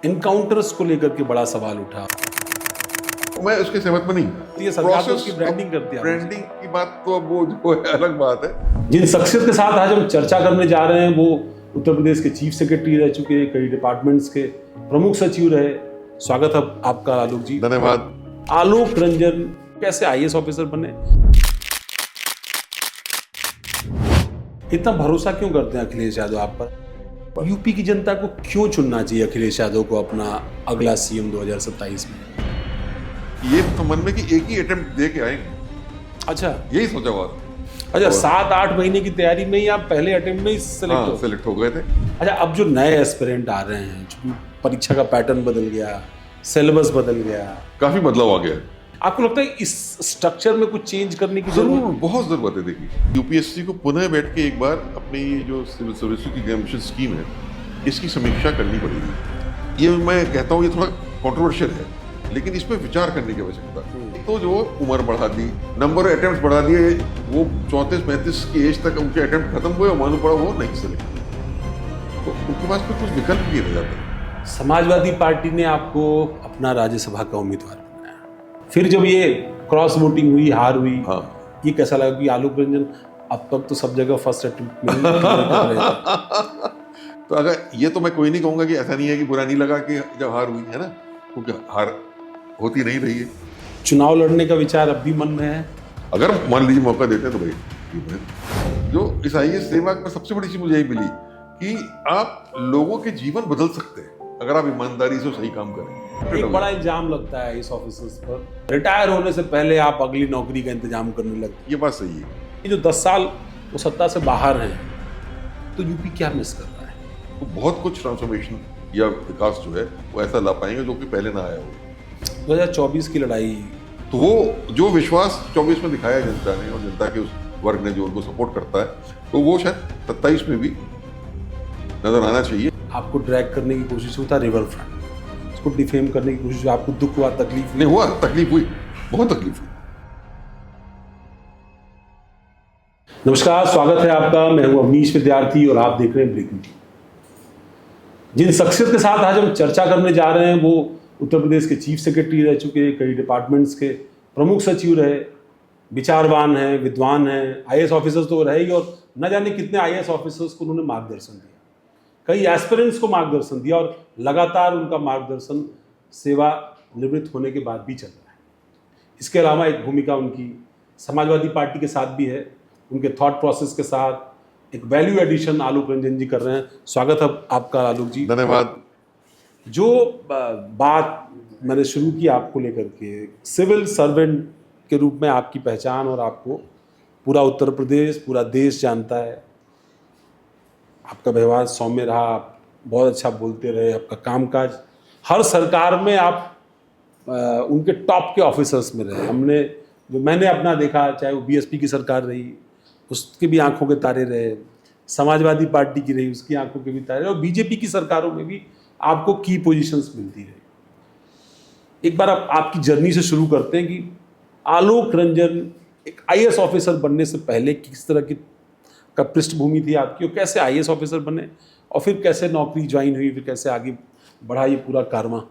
Encounters को लेकर के बड़ा सवाल उठा। मैं उसके सहमत में नहीं। ये सरकार तो उसकी ब्रांडिंग करती है। ब्रांडिंग की बात तो अब वो जो है अलग बात है। जिन शख्सियत के साथ आज हम चर्चा करने जा रहे हैं वो उत्तर प्रदेश के चीफ सेक्रेटरी रह चुके हैं, कई डिपार्टमेंट्स के प्रमुख सचिव रहे। स्वागत है आपका आलोक जी। धन्यवाद। आलोक रंजन कैसे आईएएस ऑफिसर बने, इतना भरोसा क्यों करते हैं अखिलेश यादव आप पर? यूपी की जनता को क्यों चुनना चाहिए अखिलेश यादव को अपना अगला सीएम 2027 में? ये तो मन में कि एक ही अटेम्प्ट दे के आएंगे, अच्छा, यही सोचा हुआ था। अच्छा, 7-8 महीने की तैयारी में ही आप पहले अटेम्प्ट में ही सेलेक्ट हो गए थे। अच्छा, अब जो नए एस्पिरेंट आ रहे हैं, चूंकि परीक्षा का पैटर्न बदल गया, सिलेबस बदल गया, काफी बदलाव आ गया। आपको लगता है इस स्ट्रक्चर में कुछ चेंज करने की जरूर, जरूरत? बहुत जरूरत है। देखिए, यूपीएससी को पुनः बैठ के एक बार अपनी ये जो सिविल सर्विस की एग्जामिनेशन स्कीम है, इसकी समीक्षा करनी पड़ेगी। ये मैं कहता हूँ ये थोड़ा कंट्रोवर्शियल है, लेकिन इस पर विचार करने की आवश्यकता है। तो जो उम्र बढ़ा दी, नंबर ऑफ अटेम्प्ट बढ़ा दिए, वो 34-35 की एज तक उनके अटेम्प्ट खत्म हुए और मालूम पड़ा वो नहीं सिलेक्ट, तो उनके पास कुछ विकल्प नहीं रह जाता। समाजवादी पार्टी ने आपको अपना राज्यसभा का उम्मीदवार बनाया, फिर जब ये क्रॉस वोटिंग हुई, हार हुई, हाँ, ये कैसा लगा कि आलोक रंजन अब तक तो सब जगह फर्स्ट अटेम्प्ट में तो अगर ये तो मैं कोई नहीं कहूंगा कि ऐसा नहीं है कि बुरा नहीं लगा कि जब हार हुई है ना, क्योंकि हार होती नहीं रही है। चुनाव लड़ने का विचार अब भी मन में है? अगर मान लीजिए मौका देते हैं तो भाई, जो इस आईएएस सेवा में सबसे बड़ी चीज मुझे यही मिली कि आप लोगों के जीवन बदल सकते हैं अगर आप ईमानदारी से सही काम करें। एक बड़ा इल्जाम लगता है इस ऑफिसर्स पर, रिटायर होने से पहले आप अगली नौकरी का इंतजाम करने लगते। ये बात सही है। ये जो 10 साल वो सत्ता से बाहर हैं, तो यूपी क्या मिस कर रहा है? तो बहुत कुछ ट्रांसफॉर्मेशन या विकास जो है वो ऐसा ला पाएंगे जो कि पहले ना आया हो। 2024 की लड़ाई, तो वो जो विश्वास 24 में दिखाया जनता ने और जनता के उस वर्ग ने जो उनको सपोर्ट करता है, तो वो शायद 27 में भी नजर आना चाहिए। आपको ड्रैग करने की कोशिश होता, रिवर फ्रंट उसको डिफेम करने की कोशिश, आपको दुख हुआ, तकलीफ नहीं हुआ? तकलीफ हुई, बहुत तकलीफ हुई। नमस्कार, स्वागत है आपका। मैं हूं अवनीश विद्यार्थी और आप देख रहे हैं ब्रेकिंग न्यूज। जिन शख्सियत के साथ आज हम चर्चा करने जा रहे हैं वो उत्तर प्रदेश के चीफ सेक्रेटरी रह चुके हैं, कई डिपार्टमेंट्स के प्रमुख सचिव रहे, विचारवान हैं, विद्वान हैं, आईएएस ऑफिसर्स तो रहे ही, और न जाने कितने आईएएस ऑफिसर्स को उन्होंने मार्गदर्शन दिया, कई एस्पिरेंट्स को मार्गदर्शन दिया, और लगातार उनका मार्गदर्शन सेवा निवृत्त होने के बाद भी चल रहा है। इसके अलावा एक भूमिका उनकी समाजवादी पार्टी के साथ भी है, उनके थॉट प्रोसेस के साथ एक वैल्यू एडिशन आलोक रंजन जी कर रहे हैं। स्वागत है आपका आलोक जी। धन्यवाद। जो बात मैंने शुरू की आपको लेकर के, सिविल सर्वेंट के रूप में आपकी पहचान, और आपको पूरा उत्तर प्रदेश, पूरा देश जानता है। आपका व्यवहार सौम्य रहा, आप बहुत अच्छा बोलते रहे, आपका कामकाज हर सरकार में आप उनके टॉप के ऑफिसर्स में रहे। मैंने अपना देखा, चाहे वो बीएसपी की सरकार रही, उसके भी आंखों के तारे रहे, समाजवादी पार्टी की रही, उसकी आंखों के भी तारे, और बीजेपी की सरकारों में भी आपको की पोजीशंस मिलती रही। एक बार आपकी जर्नी से शुरू करते हैं कि आलोक रंजन एक आईएएस ऑफिसर बनने से पहले किस तरह की का पृष्ठभूमि थी आपकी, और कैसे आईएएस ऑफिसर बने, और फिर कैसे नौकरी ज्वाइन हुई, फिर कैसे आगे बढ़ा ये पूरा कारवां?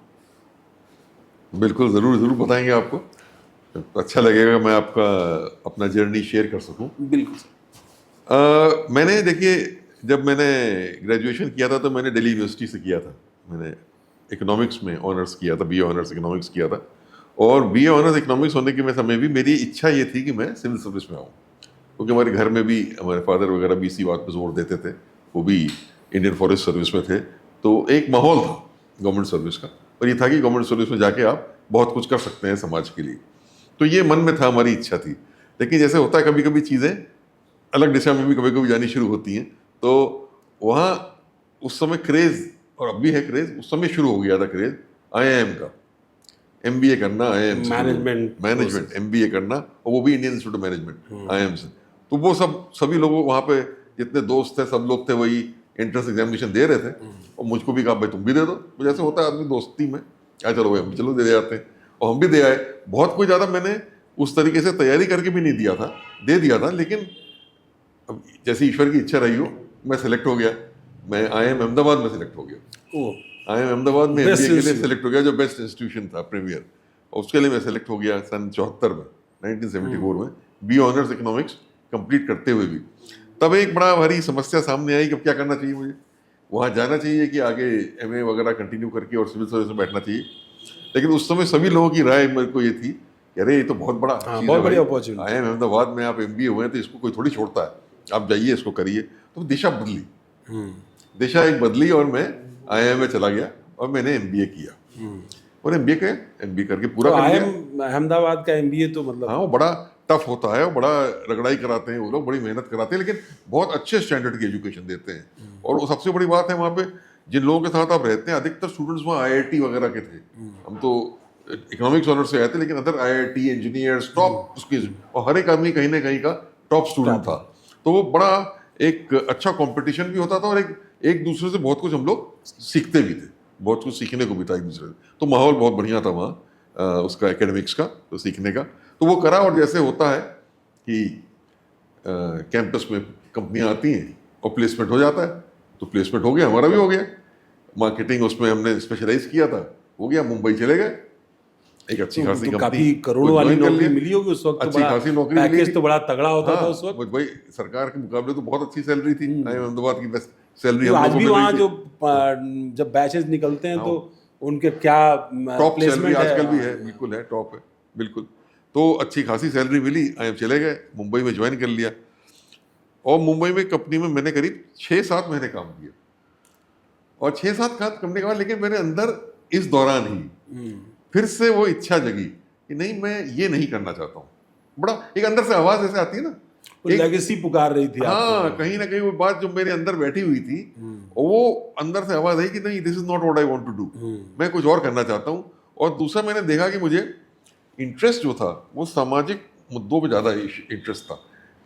बिल्कुल, जरूर बताएंगे आपको। अच्छा लगेगा मैं आपका अपना जर्नी शेयर कर सकूं। बिल्कुल सर। मैंने, देखिए, जब मैंने ग्रेजुएशन किया था तो मैंने दिल्ली यूनिवर्सिटी से किया था। मैंने इकोनॉमिक्स में ऑनर्स किया था, बीए ऑनर्स इकोनॉमिक्स किया था, और बीए ऑनर्स इकोनॉमिक्स होने के समय भी मेरी इच्छा ये थी कि मैं सिविल सर्विस में आऊँ, क्योंकि हमारे घर में भी हमारे फादर वगैरह भी इसी बात पर जोर देते थे। वो भी इंडियन फॉरेस्ट सर्विस में थे, तो एक माहौल था गवर्नमेंट सर्विस का, और ये था कि गवर्नमेंट सर्विस में जाके आप बहुत कुछ कर सकते हैं समाज के लिए। तो ये मन में था, हमारी इच्छा थी। लेकिन जैसे होता है, कभी कभी चीज़ें अलग दिशा में भी कभी कभी जानी शुरू होती हैं, तो वहाँ उस समय क्रेज़, और अब भी है क्रेज़, उस समय शुरू हो गया था क्रेज़ आईआईएम का, एमबीए करना, आईआईएम मैनेजमेंट एमबीए करना, और वो भी Indian institute of management IIM से। तो वो सभी लोग वहाँ पे जितने दोस्त थे, सब लोग थे, वही एंट्रेंस एग्जामिनेशन दे रहे थे, और मुझको भी कहा भाई तुम भी दे दो। तो जैसे होता है आदमी दोस्ती में, चलो भाई हम चलो दे जाते हैं, और हम भी दे आए। बहुत कोई ज़्यादा मैंने उस तरीके से तैयारी करके भी नहीं दिया था, दे दिया था, लेकिन अब जैसे ईश्वर की इच्छा रही हो, मैं सिलेक्ट हो गया। मैं आईआईएम अहमदाबाद में सिलेक्ट हो गया। IIM अहमदाबाद में Best MBA के लिए institution. सेलेक्ट हो गया, जो बेस्ट इंस्टीट्यूशन था प्रीमियर, और उसके लिए मैं सेलेक्ट हो गया सन 74 में, 1974 में, बी ऑनर्स इकोनॉमिक्स कंप्लीट करते हुए भी। तब एक बड़ा भारी समस्या सामने आई कि अब क्या करना चाहिए मुझे, वहाँ जाना चाहिए कि आगे MA वगैरह कंटिन्यू करके और सिविल सर्विस में बैठना चाहिए। लेकिन उस समय सभी लोगों की राय मेरे को ये थी कि अरे ये तो बहुत बड़ा चीज़ बहुत है बड़ी भाई, opportunity। IIM अहमदाबाद में आप MBA हुए हैं तो इसको कोई थोड़ी छोड़ता है, आप जाइए इसको करिए। तो दिशा बदली, दिशा एक बदली और मैं IIM में चला गया और मैंने MBA किया और MBA करके पूरा तो कर लिया। IIM अहमदाबाद का MBA तो मतलब हाँ, वो बड़ा टफ होता है, वो बड़ा रगड़ाई कराते हैं वो लोग, बड़ी मेहनत कराते हैं, लेकिन बहुत अच्छे स्टैंडर्ड की एजुकेशन देते हैं। और वो सबसे बड़ी बात है वहाँ पे जिन लोगों के साथ आप रहते हैं, अधिकतर स्टूडेंट्स वहाँ IIT वगैरह के थे। हम तो इकोनॉमिक्स ऑनर से आए थे, लेकिन अदर IIT इंजीनियर्स टॉप उसके, और हर एक आदमी कहीं ना कहीं का टॉप स्टूडेंट था। तो वो बड़ा एक अच्छा कंपटीशन भी होता था और एक दूसरे से बहुत कुछ हम लोग सीखते भी थे, बहुत कुछ सीखने को भी था एक दूसरे से। तो माहौल बहुत बढ़िया था वहाँ उसका एकेडमिक्स का, तो सीखने का। तो वो करा, और जैसे होता है कि कैंपस में कंपनियां आती हैं और प्लेसमेंट हो जाता है, तो प्लेसमेंट हो गया, हमारा भी हो गया। मार्केटिंग उसमें हमने स्पेशलाइज किया था, हो गया, मुंबई चले गए, एक अच्छी खासी तो कंपनी, काफी करोड़ों वाली नौकरी मिली होगी उस वक्त। अच्छी खासी नौकरी मिली पैकेज थी। तो बड़ा तगड़ा होता हाँ, था उस वक्त। भाई सरकार के मुकाबले तो बहुत अच्छी सैलरी थी। IIM अहमदाबाद की बेस्ट सैलरी तो हम आज लोग को भी मिल वहाँ रही जो थी। जब बैचेस निकलते हैं हाँ। तो उनके क्या टॉप सैलरी प्लेसमेंट है। आजकल भी है, बिल्कुल है, टॉप है, बिल्कुल। तो अच्छी खासी सैलरी मिली, IIM चले गए, मुंबई में ज्वाइन कर लिया। और मुंबई में कंपनी में मैंने करीब 6-7 महीने काम किया, और 6-7 काम करने के बाद लेकिन मेरे अंदर इस दौरान ही फिर से वो इच्छा जगी कि नहीं, मैं ये नहीं करना चाहता हूँ। बड़ा एक अंदर से आवाज ऐसे आती है ना, एक लेगेसी पुकार रही थी आपको। हाँ, कहीं ना कहीं वो बात जो मेरे अंदर बैठी हुई थी, और वो अंदर से आवाज आई कि नहीं, this is not what I want to do, मैं कुछ और करना चाहता हूँ। और दूसरा मैंने देखा कि मुझे इंटरेस्ट जो था वो सामाजिक मुद्दों पे ज़्यादा इंटरेस्ट था,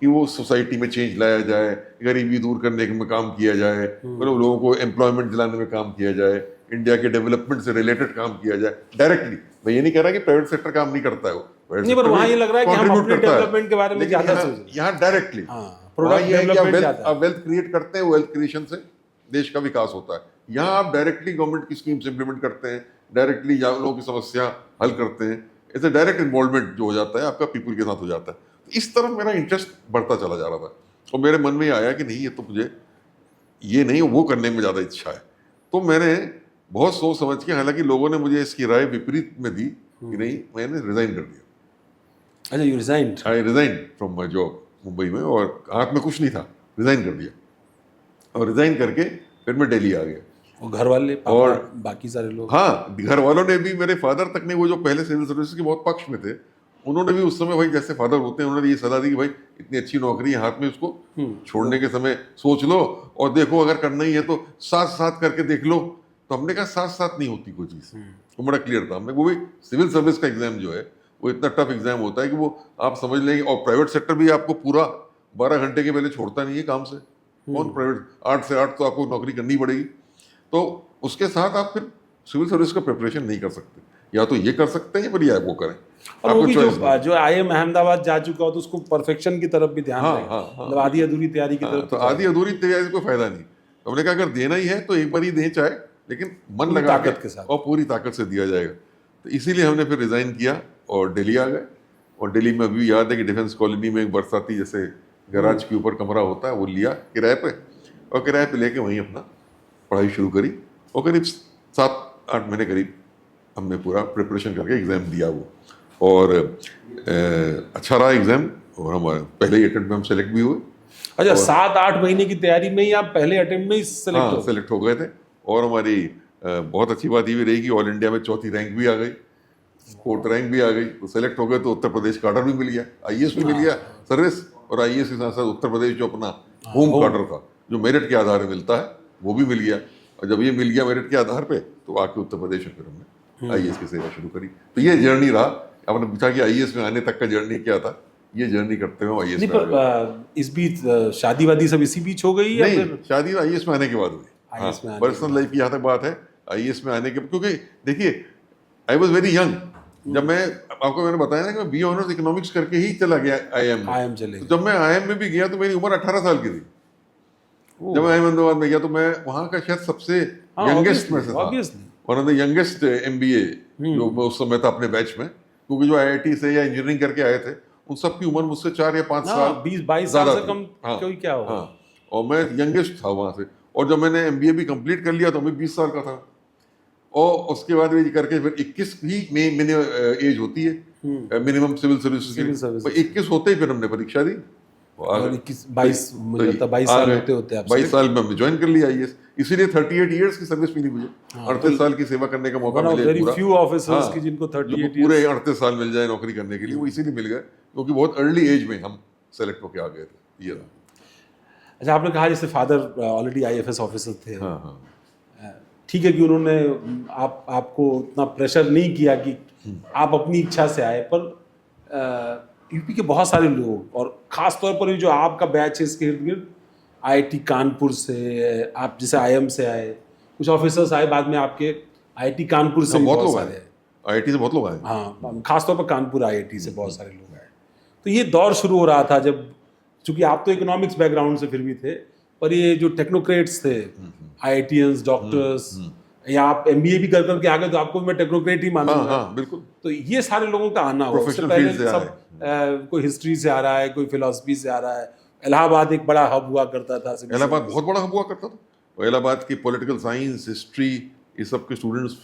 कि वो सोसाइटी में चेंज लाया जाए, गरीबी दूर करने में काम किया जाए, मतलब लोगों को एम्प्लॉयमेंट दिलाने में काम किया जाए, इंडिया के डेवलपमेंट से रिलेटेड काम किया जाए डायरेक्टली। मैं ये नहीं कह रहा कि प्राइवेट सेक्टर काम नहीं करता है, वो नहीं, पर वहाँ ये लग रहा है कि हम अपने डेवलपमेंट के बारे में ज़्यादा सोच रहे हैं। यहाँ डायरेक्टली प्रोडक्ट डेवलपमेंट ज़्यादा है। वेल्थ क्रिएट करते हैं, वेल्थ क्रिएशन से देश का विकास होता है। यहाँ आप डायरेक्टली गवर्नमेंट की स्कीम्स इंप्लीमेंट करते हैं, डायरेक्टली लोगों की समस्या हल करते हैं, ऐसे डायरेक्ट इन्वॉल्वमेंट जो हो जाता है आपका पीपल के साथ हो जाता है। तो इस तरफ मेरा इंटरेस्ट बढ़ता चला जा रहा था, और मेरे मन में आया कि नहीं, ये तो मुझे ये नहीं वो करने में ज़्यादा इच्छा है। तो मैंने बहुत सोच समझ के, हालांकि लोगों ने मुझे इसकी राय विपरीत में दी कि नहीं, मैंने रिजाइन कर दिया। अच्छा, you resigned? I resign from my job Mumbai में, और हाथ में कुछ नहीं था, रिजाइन कर दिया। और रिजाइन करके फिर मैं दिल्ली आ गया। और घर वाले, पापा, और बाकी सारे लोग? हाँ, घर वालों ने भी, मेरे फादर तक ने, वो जो पहले सिविल सर्विस के बहुत पक्ष में थे, उन्होंने भी उस समय, भाई जैसे फादर होते हैं, उन्होंने ये सलाह दी कि भाई इतनी अच्छी नौकरी है हाथ में, उसको छोड़ने के समय सोच लो, और देखो अगर करना ही है तो साथ साथ करके देख लो। तो हमने कहा साथ साथ नहीं होती कोई चीज़, वो बड़ा क्लियर था हमने। वो भी सिविल सर्विस का एग्जाम जो है वो इतना टफ एग्जाम होता है कि वो आप समझ लेंगे, और प्राइवेट सेक्टर भी आपको पूरा 12 घंटे के पहले छोड़ता नहीं है काम से। कौन प्राइवेट 8 से 8 तो आपको नौकरी करनी पड़ेगी। तो उसके साथ आप फिर सिविल सर्विस का प्रिपरेशन नहीं कर सकते, या तो ये कर सकते हैं, पर या वो करें। और वो भी जो IIM अहमदाबाद जा चुका हो तो उसको परफेक्शन की तरफ भी ध्यान हाँ, दें, हाँ, मतलब आधी अधूरी तैयारी की तरफ। तो आधी अधूरी तैयारी कोई फायदा नहीं। तो हमने कहा अगर देना ही है तो एक बार ही दें चाहे, लेकिन मन पूरी लगा ताकत के साथ, और पूरी ताकत से दिया जाएगा। तो इसीलिए हमने फिर रिजाइन किया और दिल्ली आ गए। और दिल्ली में अभी याद है कि डिफेंस कॉलोनी में एक बरसाती जैसे गैराज के ऊपर कमरा होता है, वो लिया किराए पे, और किराए पे लेके वहीं अपना पढ़ाई शुरू करी। और करीब 7-8 महीने करीब हमने पूरा प्रिपरेशन करके एग्ज़ाम दिया वो, और अच्छा रहा एग्ज़ाम, और हमारे पहले ही अटेम्प्ट में हम सेलेक्ट भी हुए। अच्छा, 7-8 महीने की तैयारी में ही आप पहले अटेम्प्ट में ही सेलेक्ट हो गए थे। और हमारी बहुत अच्छी बात ये भी रही कि ऑल इंडिया में 4थी रैंक भी आ गई, 4th रैंक भी आ गई। तो सेलेक्ट हो गए तो उत्तर प्रदेश का ऑर्डर भी मिल गया, IAS भी मिल गया सर्विस, और IAS के साथ साथ उत्तर प्रदेश जो अपना होम क्वार्टर था, जो मेरिट के आधार पर मिलता है, वो भी मिल गया। और जब ये मिल गया मेरिट के आधार पे, तो आके उत्तर प्रदेश में फिर हमने IAS की सेवा शुरू करी। तो ये जर्नी रहा। आपने पूछा कि IAS में आने तक का जर्नी क्या था, ये जर्नी करते हुए IAS में आ गए। इस बीच शादी वादी सब इसी बीच हो गई या नहीं, फिर? शादी IAS में आने के बाद हुई। हाँ, IAS में आने पर्सनल लाइफ की यहाँ तक बात है, IAS में आने के, क्योंकि देखिए आई वॉज वेरी यंग जब मैं, आपको मैंने बताया ना कि मैं BA ऑनर्स इकोनॉमिक्स करके ही चला गया IIM में। IIM चले तो जब मैं IIM में भी गया तो मेरी उम्र 18 साल की थी। जब मैं IIM अहमदाबाद में गया तो मैं वहाँ का शायद सबसे यंगेस्ट में से था, obviously one of the youngest MBA जो मैं उस समय था अपने बैच में, क्योंकि जो IIT से या इंजीनियरिंग करके आए थे उन सबकी उम्र मुझसे 4 या 5 साल 20-22 साल ज्यादा से थी। कम हाँ, कोई क्या होगा। हाँ, और मैं यंगेस्ट था वहाँ से, और जब मैंने MBA भी कंप्लीट कर लिया तो मैं 20 साल का था, और उसके बाद ये करके फिर 21 ही मिनिमम एज होती है मिनिमम सिविल सर्विस के सिविल लिए, सर्विस तो 21 होते ही फिर हमने परीक्षा दी और 21-22 मुझे लगता है 22 आ साल गए। होते होते आप 22 साल में हमने ज्वाइन कर लिया IAS, इसीलिए 38 इयर्स की सर्विस मिली मुझे, 38 साल की सेवा करने का मौका वन ऑफ मिले वेरी पूरा। फ्यू ऑफिसर्स हाँ, की जिनको 38 जिनको पूरे 38 साल मिल जाए नौकरी करने के लिए, वो इसीलिए मिल गए क्योंकि बहुत अर्ली एज में हम सेलेक्ट होके आ गए थे। ये रहा। अच्छा, आपने कहा जैसे फादर ऑलरेडी IFS ऑफिसर थे, हाँ हाँ ठीक है कि उन्होंने आपको उतना प्रेशर नहीं किया कि आप अपनी इच्छा से आए, पर यूपी के बहुत सारे लोग और ख़ास तौर पर ये जो आपका बैच है इसके इर्द गिर्द IIT कानपुर से, आप जैसे IIM से आए, कुछ ऑफिसर्स आए बाद में आपके IIT कानपुर से भी बहुत बहुत लोग सारे आए, IIT से बहुत लोग आए। हाँ, खासतौर पर कानपुर IIT से बहुत सारे लोग आए। तो ये दौर शुरू हो रहा था जब, चूंकि आप तो इकोनॉमिक्स बैकग्राउंड से फिर भी थे, पर ये जो टेक्नोक्रेट्स थे, IITians, डॉक्टर्स, या आप MBA भी कर करके आ गए तो आपको भी मैं टेक्नोक्रेट ही हाँ मानूंगा। हाँ बिल्कुल। तो ये सारे लोगों का आना हुआ, उससे Professional पहले field से आ सब कोई हिस्ट्री से आ रहा है, कोई फिलोसफी से आ रहा है। इलाहाबाद एक बड़ा हब हुआ करता था। इलाहाबाद बहुत बड़ा हब हुआ करता था, और इलाहाबाद की पॉलिटिकल साइंस, हिस्ट्री, ये सब के स्टूडेंट्स,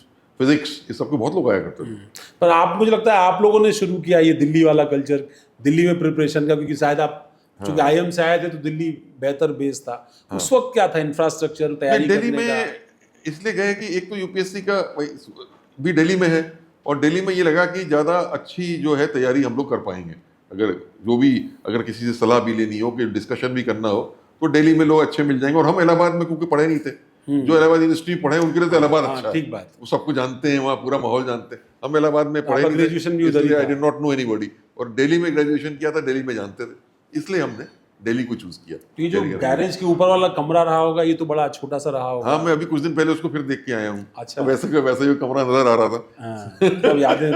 फिजिक्स, ये सब के बहुत लोग आया करते थे। पर आप, मुझे लगता है आप लोगों ने शुरू किया ये दिल्ली वाला कल्चर, दिल्ली में प्रिपरेशन का, क्योंकि शायद आप चूंकि IIM से आए थे तो दिल्ली बेहतर बेस था। उस वक्त क्या था इंफ्रास्ट्रक्चर तैयारी दिल्ली करने का? में इसलिए गए कि एक तो UPSC का भी दिल्ली में है, और दिल्ली में ये लगा कि ज़्यादा अच्छी जो है तैयारी हम लोग कर पाएंगे, अगर किसी से सलाह भी लेनी हो, कि डिस्कशन भी करना हो, तो दिल्ली में लोग अच्छे मिल जाएंगे। और हम इलाहाबाद में क्योंकि पढ़े नहीं थे, जो इलाहाबाद यूनिवर्सिटी पढ़े उनके लिए तो इलाहाबाद अच्छा है, ठीक बात। वो सबको जानते हैं, वहाँ पूरा माहौल जानते हैं। हम इलाहाबाद में पढ़े नहीं ग्रेजुएशन भी उधर ही थे, आई था। डिड नॉट नो एनीबॉडी, और दिल्ली में ग्रेजुएशन किया था, दिल्ली में जानते थे, इसलिए हमने दिल्ली को चूज किया। तो ये जो गैरेज के ऊपर वाला कमरा रहा होगा, ये तो बड़ा छोटा सा रहा होगा। हाँ, मैं अभी कुछ दिन पहले उसको फिर देख के आया हूँ। अच्छा। तो वैसे का वैसे ही कमरा नजर आ रहा था। हाँ, तब यादें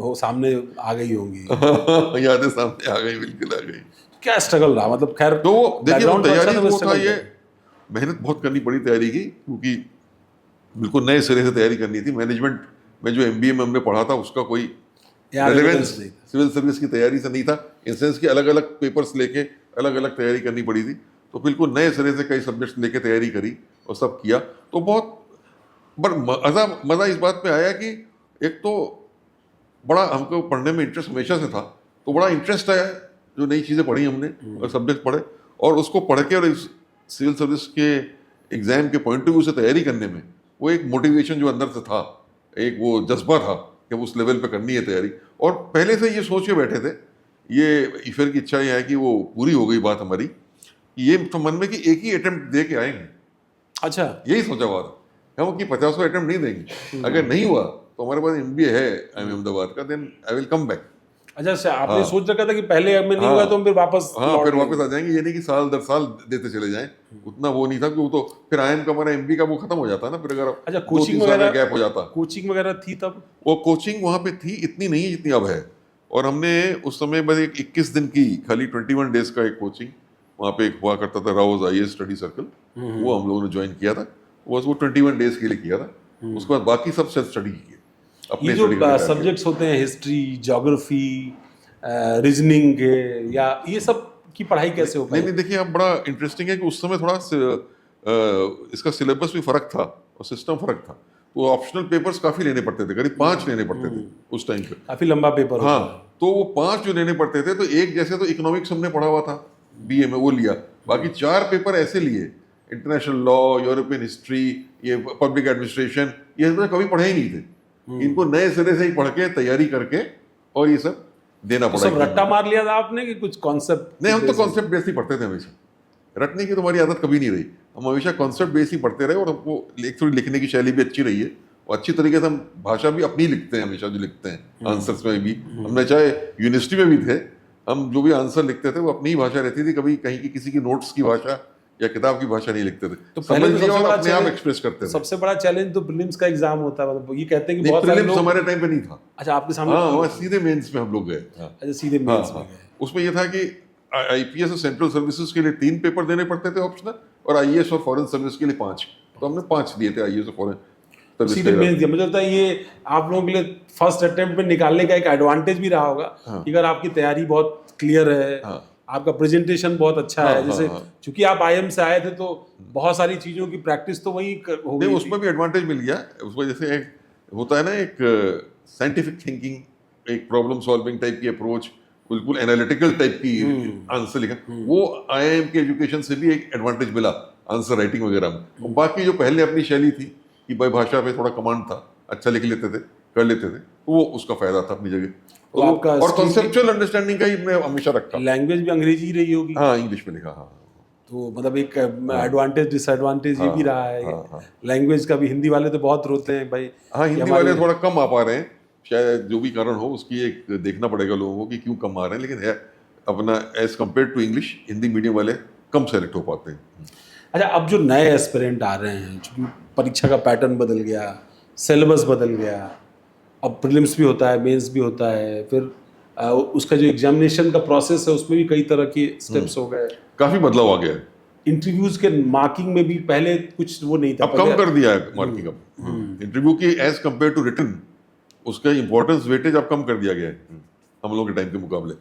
हो सामने आ गई होंगी। यादें सामने आ गई, बिल्कुल आ गई। क्या स्ट्रगल रहा, मतलब खैर तो वो देखिए, वो background तो अच्छा तैयारी था, वो था, struggle ये मेहनत बहुत करनी पड़ी तैयारी की, क्योंकि बिल्कुल नए सिरे से तैयारी करनी थी। मैनेजमेंट में जो MBA में हमने पढ़ा था उसका कोई यार रेलेवेंस नहीं था। सिविल सर्विस की तैयारी से नहीं था, इन सेंस की अलग अलग पेपर्स लेके अलग अलग तैयारी करनी पड़ी थी। तो बिल्कुल नए सिरे से कई सब्जेक्ट्स लेके तैयारी करी और सब किया। तो बहुत मज़ा इस बात पे आया कि एक तो बड़ा हमको पढ़ने में इंटरेस्ट हमेशा से था, तो बड़ा इंटरेस्ट आया जो नई चीज़ें पढ़ी हमने और सब्जेक्ट पढ़े, और उसको पढ़ के और इस सिविल सर्विस के एग्ज़ाम के पॉइंट ऑफ व्यू से तैयारी करने में वो एक मोटिवेशन जो अंदर से था, एक वो जज्बा था कि उस लेवल पे करनी है तैयारी। और पहले से ये सोच के बैठे थे, ये ईश्वर की इच्छा ये है कि वो पूरी हो गई बात हमारी, ये तो मन में कि एक ही अटेम्प्ट दे के आएंगे। अच्छा, यही सोचा हुआ था हम कि 50 अटेम्प्ट नहीं देंगे, अगर नहीं हुआ तो हमारे पास MBA है IIM अहमदाबाद का, then I will come back. अच्छा, आपने सोच रखा था कि पहले में नहीं हुआ तो हम फिर वापस फिर वापस आ जाएंगे, ये नहीं कि साल दर साल देते चले जाएं, उतना वो नहीं था, क्योंकि तो फिर IIM का हमारा MBA का वो खत्म हो जाता है ना, फिर अगर अच्छा, कोचिंग 2-3 साल का वगैरह गैप हो जाता। कोचिंग वगैरह थी तब? वो कोचिंग वहाँ पे थी, इतनी नहीं है जितनी अब है। और हमने उस समय बस एक 21 दिन की खाली 21 डेज का एक कोचिंग वहाँ पे एक हुआ करता था, राउज IAS स्टडी सर्कल, वो हम लोगों ने ज्वाइन किया था। बस वो 21 डेज के लिए किया था, उसके बाद बाकी सब सेल्फ स्टडी किए। ये जो सब्जेक्ट्स होते हैं, हिस्ट्री, ज्योग्राफी, रीजनिंग के, या ये सब की पढ़ाई कैसे हो पाई? नहीं, देखिए, अब बड़ा इंटरेस्टिंग है कि उस समय थोड़ा इसका सिलेबस भी फर्क था और सिस्टम फर्क था, तो ऑप्शनल पेपर्स काफ़ी लेने पड़ते थे, करीब 5 लेने पड़ते थे उस टाइम पे। काफी लंबा पेपर होता है। हाँ, तो वो 5 जो लेने पड़ते थे, तो एक जैसे तो इकोनॉमिक्स हमने पढ़ा हुआ था BA में, वो लिया, बाकी 4 पेपर ऐसे लिए, इंटरनेशनल लॉ, यूरोपियन हिस्ट्री, ये पब्लिक एडमिनिस्ट्रेशन, ये हमने कभी पढ़े ही नहीं थे। इनको नए सिरे से ही पढ़ के तैयारी करके और ये सब देना तो पड़ा। सब रट्टा मार लिया था आपने कि कुछ कॉन्सेप्ट? नहीं, हम तो कॉन्सेप्ट बेस ही पढ़ते थे हमेशा, रटने की तो हमारी आदत कभी नहीं रही, हम हमेशा कॉन्सेप्ट बेस ही पढ़ते रहे, और हमको थोड़ी लिखने की शैली भी अच्छी रही है, और अच्छी तरीके से हम भाषा भी अपनी लिखते हैं हमेशा, जो लिखते हैं आंसर्स में भी, हमने चाहे यूनिवर्सिटी में भी थे, हम जो भी आंसर लिखते थे वो अपनी ही भाषा रहती थी, कभी कहीं की किसी की नोट्स की भाषा या किताब की भाषा नहीं लिखते थे। तो पहले तो सबसे बड़ा अपने आप challenge- एक्सप्रेस करते थे। सबसे बड़ा चैलेंज तो प्रीलिम्स का एग्जाम होता है, मतलब ये कहते हैं कि नहीं, बहुत सारे प्रीलिम्स लोग। हमारे टाइम पे नहीं था। अच्छा, आपके सामने? हाँ, वहाँ सीधे मेंस में हम लोग गए। अच्छा, सीधे मेंस में गए। उसमें ये था कि आईपीएस और सेंट्रल सर्विसेज के लिए 3 पेपर देने पड़ते थे ऑप्शनल, और आईएएस और फॉरेन सर्विस के लिए 5। तो हमने 5 दिए थे आईएएस और फॉरेन सर्विस सीधे के लिए। मेंस दिया। मुझे लगता है ये आप लोगों के लिए फर्स्ट अटेम्प्ट में निकालने का एक एडवांटेज भी रहा होगा कि अगर आपकी तैयारी बहुत क्लियर है, आपका प्रेजेंटेशन बहुत अच्छा है, जैसे चूंकि आप आईएम से आए थे तो बहुत सारी चीजों की प्रैक्टिस तो वही हो गई नहीं, थी। उसमें भी एडवांटेज मिल गया। उसमें जैसे एक होता है ना, एक साइंटिफिक थिंकिंग, एक प्रॉब्लम सॉल्विंग टाइप की अप्रोच, बिल्कुल एनालिटिकल टाइप की आंसर लिखा, वो आईआईएम के एजुकेशन से भी एक एडवांटेज मिला आंसर राइटिंग वगैरह में। और बाकी जो पहले अपनी शैली थी कि भाई भाषा पे थोड़ा कमांड था, अच्छा लिख लेते थे, कर लेते थे, वो उसका फायदा था अपनी जगह। तो आपका और कॉन्सेप्चुअल अंडरस्टैंडिंग का ही मैं हमेशा रखा। लैंग्वेज भी अंग्रेजी ही रही होगी, हाँ, इंग्लिश में लिखा। हाँ, तो मतलब एक एडवांटेज डिसएडवांटेज ये भी रहा है। हाँ। लैंग्वेज का भी हिंदी वाले तो बहुत रोते हैं भाई। हाँ, हिंदी वाले थोड़ा कम आ पा रहे हैं, शायद जो भी कारण हो उसकी एक देखना पड़ेगा लोगों को कि क्यों कम आ रहे हैं, लेकिन है अपना edge compare to English, Hindi medium वाले कम सेलेक्ट हो पाते हैं। अच्छा, अब जो नए एस्पिरेंट आ रहे हैं, चूंकि परीक्षा का पैटर्न बदल गया, सिलेबस बदल गया, अब प्रीलिम्स भी होता है, मेंस भी होता है, फिर उसका जो एग्जामिनेशन का प्रोसेस है उसमें भी कई तरह के स्टेप्स हो गए, काफी बदलाव आ गया है। इंटरव्यूज के मार्किंग में भी पहले कुछ वो नहीं था, अब कम कर दिया है मार्किंग। अब इंटरव्यू की एज कम्पेयर टू रिटन उसका इंपॉर्टेंस वेटेज अब कम कर दिया गया है हम लोग के टाइम के मुकाबले।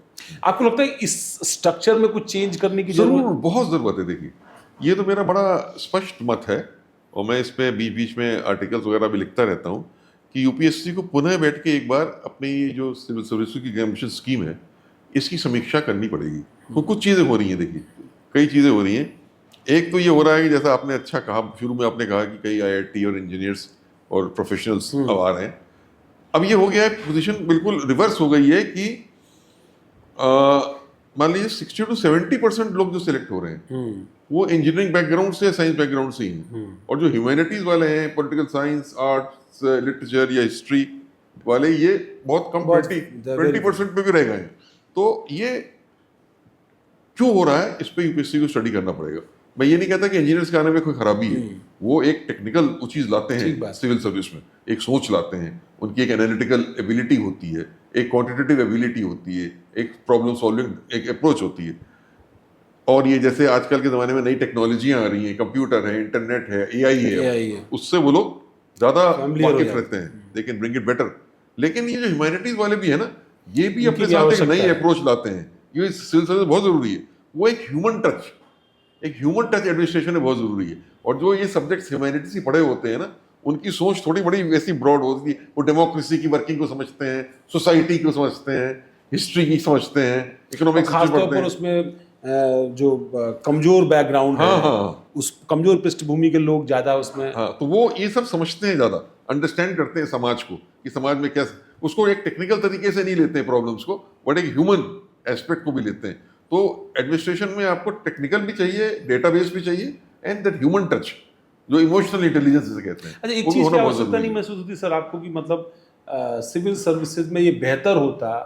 आपको लगता है इस स्ट्रक्चर में कुछ चेंज करने की जरूर, जरूरत? बहुत जरूरत है। देखिए, ये तो मेरा बड़ा स्पष्ट मत है, और मैं इसमें बीच बीच में आर्टिकल्स वगैरह भी लिखता रहता हूँ कि यूपीएससी को पुनः बैठ के एक बार अपनी ये जो सिविल सर्विस की एग्जामिनेशन स्कीम है इसकी समीक्षा करनी पड़ेगी। तो कुछ चीज़ें हो रही हैं, देखिए कई चीज़ें हो रही हैं। एक तो ये हो रहा है कि जैसा आपने अच्छा कहा, शुरू में आपने कहा कि कई आईआईटी और इंजीनियर्स और प्रोफेशनल्स अब आ रहे हैं। अब ये हो गया है, पोजीशन बिल्कुल रिवर्स हो गई है कि मान लीजिए 60 to 70% लोग जो सिलेक्ट हो रहे हैं वो इंजीनियरिंग बैकग्राउंड से, साइंस बैकग्राउंड से ही हैं। और जो ह्यूमैनिटीज वाले हैं, पॉलिटिकल साइंस, आर्ट्स, लिटरेचर या हिस्ट्री वाले, ये बहुत कम 20% पे भी रह गए हैं। तो ये क्यों हो रहा है, इस पे यूपीएससी को स्टडी करना पड़ेगा। मैं ये नहीं कहता कि इंजीनियर्स के आने में कोई खराबी है, वो एक टेक्निकल वो चीज़ लाते हैं सिविल सर्विस में, एक सोच लाते हैं, उनकी एक एनालिटिकल एबिलिटी होती है, एक क्वांटिटेटिव एबिलिटी होती है, एक प्रॉब्लम सॉल्विंग एक अप्रोच होती है। और ये जैसे आजकल के ज़माने में नई टेक्नोलॉजियाँ आ रही हैं, कंप्यूटर है, इंटरनेट है, एआई है, उससे वो लोग ज़्यादा वाकिफ रहते हैं, they can bring it better. लेकिन ये जो ह्यूमैनिटीज़ वाले भी है ना, ये भी अपने साथ एक नई अप्रोच लाते हैं। ये सिविल सर्विस बहुत ज़रूरी है, वो एक ह्यूमन टच एडमिनिस्ट्रेशन में बहुत ज़रूरी है। और जो ये सब्जेक्ट्स ह्यूमैनिटीज से पढ़े होते हैं ना, उनकी सोच थोड़ी बड़ी वैसी ब्रॉड होती है। वो डेमोक्रेसी की वर्किंग को समझते हैं, सोसाइटी को समझते हैं, हिस्ट्री की समझते हैं, इकोनॉमिक्स खासतौर पर उसमें जो कमजोर बैकग्राउंड है, उस कमजोर पृष्ठभूमि के लोग ज्यादा उसमें, तो वो ये सब समझते हैं, ज्यादा अंडरस्टैंड करते हैं समाज को, कि समाज में क्या, उसको एक टेक्निकल तरीके से नहीं लेते हैं प्रॉब्लम्स को, बट एक ह्यूमन एस्पेक्ट को भी लेते हैं। तो एडमिनिस्ट्रेशन में आपको टेक्निकल भी चाहिए, डेटाबेस भी चाहिए, एंड दैट ह्यूमन टच, जो इमोशनल इंटेलिजेंस जिसे कहते हैं। अच्छा, एक चीज की आवश्यकता नहीं महसूस होती सर आपको कि मतलब सिविल सर्विसेज में ये बेहतर होता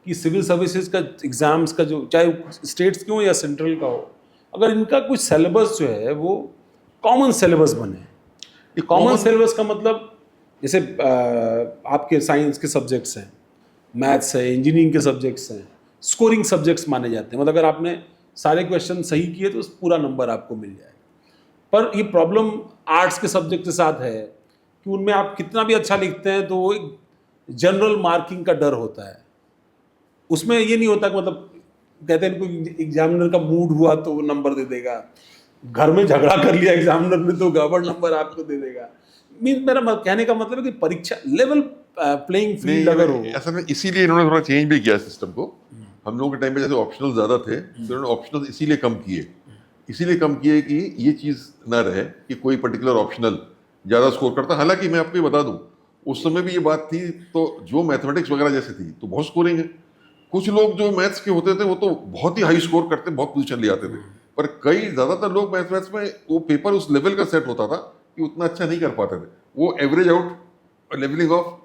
कि सिविल सर्विसेज का एग्जाम्स का जो, चाहे स्टेट्स के हो या सेंट्रल का हो, अगर इनका कुछ सिलेबस जो है वो कॉमन सिलेबस बने। कॉमन सिलेबस का मतलब जैसे आपके साइंस के सब्जेक्ट्स हैं, मैथ्स है, इंजीनियरिंग के सब्जेक्ट्स हैं, स्कोरिंग सब्जेक्ट्स माने जाते हैं, मतलब अगर आपने सारे क्वेश्चन सही किए तो पूरा नंबर आपको मिल जाए। पर ये प्रॉब्लम आर्ट्स के सब्जेक्ट के साथ है कि उनमें आप कितना भी अच्छा लिखते हैं तो वो एक जनरल मार्किंग का डर होता है। उसमें ये नहीं होता कि मतलब कहते हैं कोई एग्जामिनर का मूड हुआ तो वो नंबर दे देगा, घर में झगड़ा कर लिया एग्जामिनर ने तो गड़बड़ नंबर आपको दे देगा। मेरा कहने का मतलब है कि परीक्षा लेवल प्लेइंग फील्ड अगर हो, असल में इसीलिए इन्होंने थोड़ा चेंज भी किया सिस्टम को। हम लोगों के टाइम पे जैसे ऑप्शनल ज़्यादा थे, तो इन्होंने ऑप्शनल इसीलिए कम किए कि ये चीज़ ना रहे कि कोई पर्टिकुलर ऑप्शनल ज़्यादा स्कोर करता। हालांकि मैं आपको ये बता दूं, उस समय भी ये बात थी, तो जो मैथमेटिक्स वगैरह जैसे थी तो बहुत स्कोरिंग है। कुछ लोग जो मैथ्स के होते थे वो तो बहुत ही हाई स्कोर करते, बहुत पोजीशन ले आते थे। पर कई ज़्यादातर लोग मैथमेटिक्स में वो पेपर उस लेवल का सेट होता था कि उतना अच्छा नहीं कर पाते थे, वो average out leveling off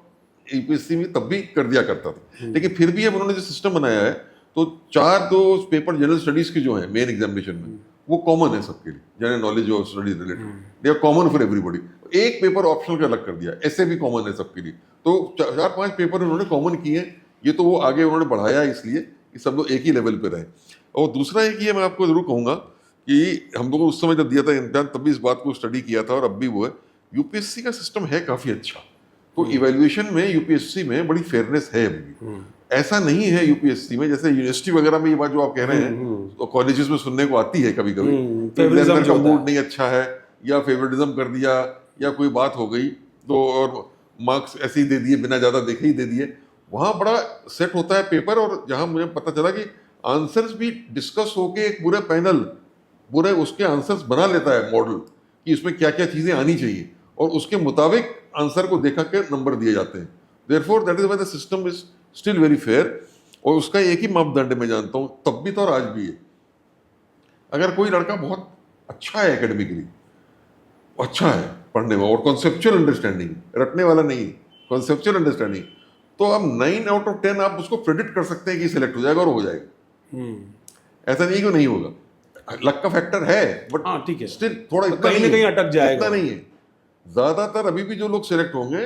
UPSC में तब भी कर दिया करता था। लेकिन फिर भी अब उन्होंने जो सिस्टम बनाया है, तो 4 पेपर जनरल स्टडीज के जो है मेन एग्जामिनेशन में, वो कॉमन है सबके लिए, जनरल नॉलेज और study related, they are common for everybody. एक पेपर ऑप्शनल का अलग कर दिया, ऐसे भी कॉमन है सबके लिए। तो 4-5 पेपर उन्होंने कॉमन किए। ये तो वो आगे उन्होंने बढ़ाया इसलिए कि सब लोग एक ही लेवल पे रहें। और दूसरा एक ये मैं आपको जरूर कहूँगा कि हम लोगों को उस समय जब दिया था इम्तिहान तब भी इस बात को स्टडी किया था और अब भी वो है, यूपीएससी का सिस्टम है काफ़ी अच्छा। तो इवैल्यूएशन में यूपीएससी में बड़ी फेयरनेस है अभी भी। ऐसा नहीं है यूपीएससी में जैसे यूनिवर्सिटी वगैरह में ये बात जो आप कह रहे हैं तो कॉलेजेस में सुनने को आती है कभी कभी, फेवरिज्म का मूड नहीं अच्छा है या फेवरिज्म कर दिया या कोई बात हो गई तो और मार्क्स ऐसे ही दे दिए, बिना ज़्यादा देखे ही दे दिए। वहाँ बड़ा सेट होता है पेपर, और जहाँ मुझे पता चला कि आंसर्स भी डिस्कस होके एक पूरा पैनल पूरे उसके आंसर्स बना लेता है मॉडल कि इसमें क्या क्या चीज़ें आनी चाहिए, और उसके मुताबिक आंसर को देखा के नंबर दिए जाते हैं। Therefore that is why the system is still very fair. और उसका एक ही मापदंड मैं जानता हूँ, तब भी तो और आज भी है, अगर कोई लड़का बहुत अच्छा है एकेडमिकली, अच्छा है पढ़ने में और कॉन्सेप्चुअल अंडरस्टैंडिंग, रटने वाला नहीं, कॉन्सेप्चुअल अंडरस्टैंडिंग, तो अब 9 आउट ऑफ 10 आप उसको प्रेडिक्ट कर सकते हैं कि सिलेक्ट हो जाएगा और हो जाएगा। ऐसा नहीं कि नहीं होगा, लक का फैक्टर है, बट हाँ ठीक है, स्टिल थोड़ा इतना कहीं ना कहीं अटक जाएगा, इतना नहीं है। ज्यादातर अभी भी जो लोग सिलेक्ट होंगे,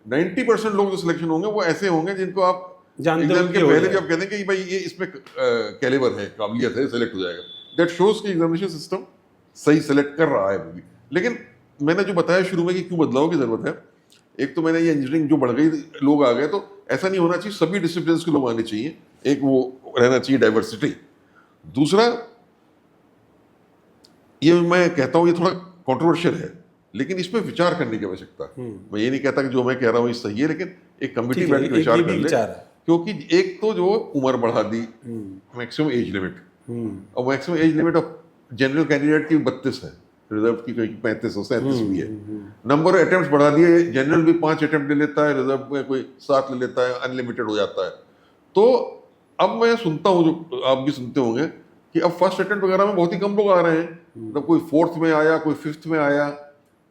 90% लोग जो सिलेक्शन होंगे वो ऐसे होंगे जिनको आप एग्जाम के पहले जब कहते हैं कि भाई ये इसमें कैलिबर है, काबिलियत है, सिलेक्ट हो जाएगा। दैट शोज कि एग्जामिनेशन सिस्टम सही सिलेक्ट कर रहा है अभी। लेकिन मैंने जो बताया शुरू में कि क्यों बदलाव की जरूरत है, एक तो मैंने ये इंजीनियरिंग जो बढ़ गई, लोग आ गए, तो ऐसा नहीं होना चाहिए, सभी डिसिप्लिन के लोग आने चाहिए, एक वो रहना चाहिए डाइवर्सिटी। दूसरा ये मैं कहता हूँ ये थोड़ा कॉन्ट्रोवर्शियल है, लेकिन इसमें विचार करने की आवश्यकता है। मैं ये नहीं कहता कि जो मैं कह रहा हूँ ये सही है, लेकिन एक कमिटी बैठ के विचार कर ले, क्योंकि एक तो जो उम्र बढ़ा दी, मैक्सिमम एज लिमिट, और maximum age limit of general candidate की 32 है, रिजर्व की 35 और 37 भी है। नंबर ऑफ अटेम्प्ट्स बढ़ा दिए, जनरल भी 5 अटेम्प्ट ले लेता है, रिजर्व में कोई 7 ले लेता है, अनलिमिटेड हो जाता है। तो अब मैं सुनता हूँ, जो आप भी सुनते होंगे, कि अब फर्स्ट अटेम्प्ट वगैरह में बहुत ही कम लोग आ रहे हैं, मतलब कोई 4th में आया, कोई 5th में आया,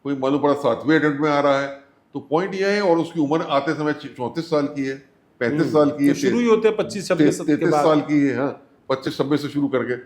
कोई मालूम पड़ा 7वें अटेम्प्ट में आ रहा है। तो पॉइंट यह है, और उसकी उम्र आते समय 34 साल की है, 35 साल की है, शुरू ही होते हैं 25-26 33 साल की है, हाँ 25-26 से शुरू करके।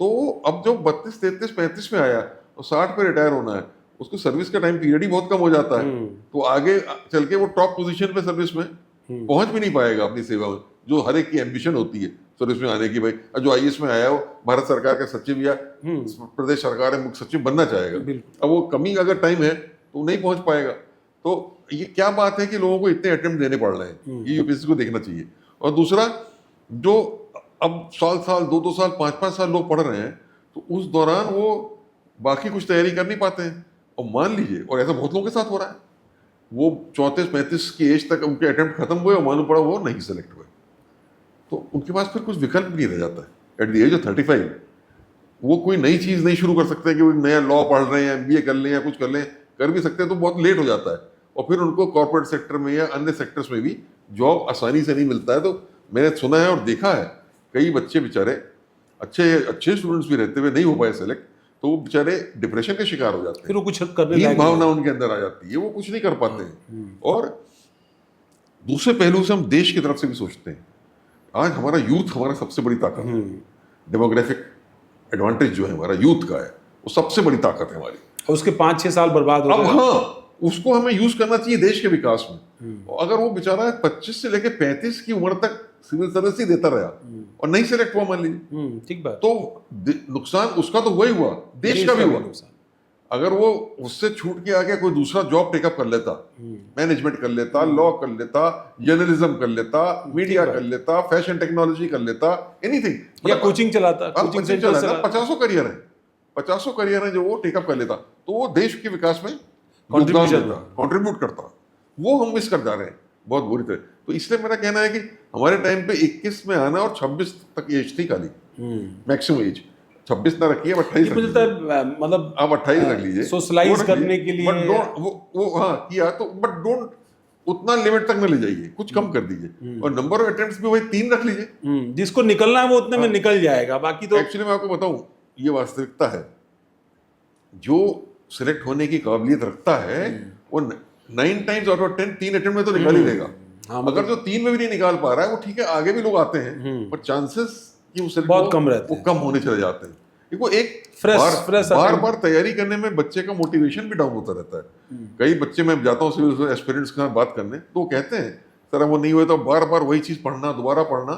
तो अब जो 32, 33, 35 में आया और 60 पे रिटायर होना है, उसको सर्विस का टाइम पीरियड ही बहुत कम हो जाता है। तो आगे चल के वो टॉप पोजीशन पे सर्विस में पहुंच भी नहीं पाएगा अपनी सेवा में, जो हर एक की एम्बिशन होती है सर्विस में आने की। भाई जो आईएएस में आया वो भारत सरकार का सचिव या प्रदेश सरकार के मुख्य सचिव बनना चाहेगा, अब वो कमी अगर टाइम है तो नहीं पहुंच पाएगा। तो ये क्या बात है कि लोगों को इतने अटेम्प्ट देने पड़ रहे हैं, ये यूपीएससी को देखना चाहिए। और दूसरा, जो अब साल 2-2 साल 5-5 साल लोग पढ़ रहे हैं, तो उस दौरान वो बाकी कुछ तैयारी कर नहीं पाते हैं। और मान लीजिए, और ऐसा बहुत लोगों के साथ हो रहा है, वो 34-35 की एज तक उनके अटेम्प्ट खत्म हुए और मालूम पड़ा वो नहीं सेलेक्ट हुए, तो उनके पास फिर कुछ विकल्प नहीं रह जाता है। एट द एज ऑफ 35 वो कोई नई चीज़ नहीं शुरू कर सकते कि वो नया लॉ पढ़ रहे हैं, MBA कर लें या कुछ कर लें, कर भी सकते हैं तो बहुत लेट हो जाता है, और फिर उनको कॉर्पोरेट सेक्टर में या अन्य सेक्टर्स में भी जॉब आसानी से नहीं मिलता है। तो मैंने सुना है और देखा है, कई बच्चे बेचारे अच्छे स्टूडेंट्स भी रहते हुए नहीं हो पाए सेलेक्ट, तो वो बेचारे डिप्रेशन के शिकार हो जाते हैं, फिर वो कुछ करने लायक भावना उनके अंदर आ जाती है, वो कुछ नहीं कर पाते हैं। और दूसरे पहलू से हम देश की तरफ से भी सोचते हैं। आज हमारा यूथ हमारा सबसे बड़ी ताकत है, डेमोग्राफिक एडवांटेज जो है हमारा यूथ का है, वो सबसे बड़ी ताकत है हमारी। और उसके 5-6 साल बर्बाद हो गए। हाँ, उसको हमें यूज करना चाहिए देश के विकास में। और अगर वो बेचारा 25 से लेकर 35 की उम्र तक सिविल सर्विस ही देता रहा और नहीं सिलेक्ट हुआ, मान लीजिए, ठीक बात, तो नुकसान उसका तो हुआ ही हुआ, देश का भी हुआ। अगर वो उससे छूट के आगे कोई दूसरा जॉब टेकअप कर लेता, मैनेजमेंट कर लेता, लॉ कर लेता, जर्नलिज्म कर लेता, मीडिया कर लेता, फैशन टेक्नोलॉजी कर लेता, एनीथिंग, या कोचिंग चलाता, कोचिंग सेंटर चलाता, 50 करियर है जो वो टेकअप कर लेता, तो वो देश के विकास में कंट्रीब्यूट करता। वो हम मिस कर जा रहे हैं बहुत बुरी तरह। तो इसलिए मेरा कहना है कि हमारे टाइम पे 21 में आना और 26 तक एज थी खाली, मैक्सिमम एज 26 ना रखिए, 28 मतलब आप 28 रख लीजिए सोशलाइज करने के लिए। वो हाँ किया तो, बट डोंट उतना लिमिट तक न ले जाइए, कुछ कम कर दीजिए। और नंबर ऑफ अटेम्प्ट्स भी वही 3 रख लीजिए, जिसको निकलना है वो उतने में निकल जाएगा। बाकी तो एक्चुअली मैं आपको बताऊं, ये वास्तविकता है, जो सिलेक्ट होने की काबिलियत रखता है वो 9 टाइम्स आउट ऑफ 10 3 अटेम्प्ट में तो निकाल ही लेगा। अगर जो 3 में भी नहीं निकाल पा रहा है वो ठीक है, आगे भी लोग आते हैं, पर चांसेस कि वो सिलेक्ट बहुत कम रहते हैं, वो कम होने चले जाते हैं। वो एक फ्रेश बार तैयारी करने में बच्चे का मोटिवेशन भी डाउन होता रहता है। कई बच्चे, मैं जाता हूँ सिविल एस्पिरेंट्स के साथ बात करने, तो वो कहते हैं सर वो नहीं हुए तो बार बार वही चीज पढ़ना, दोबारा पढ़ना,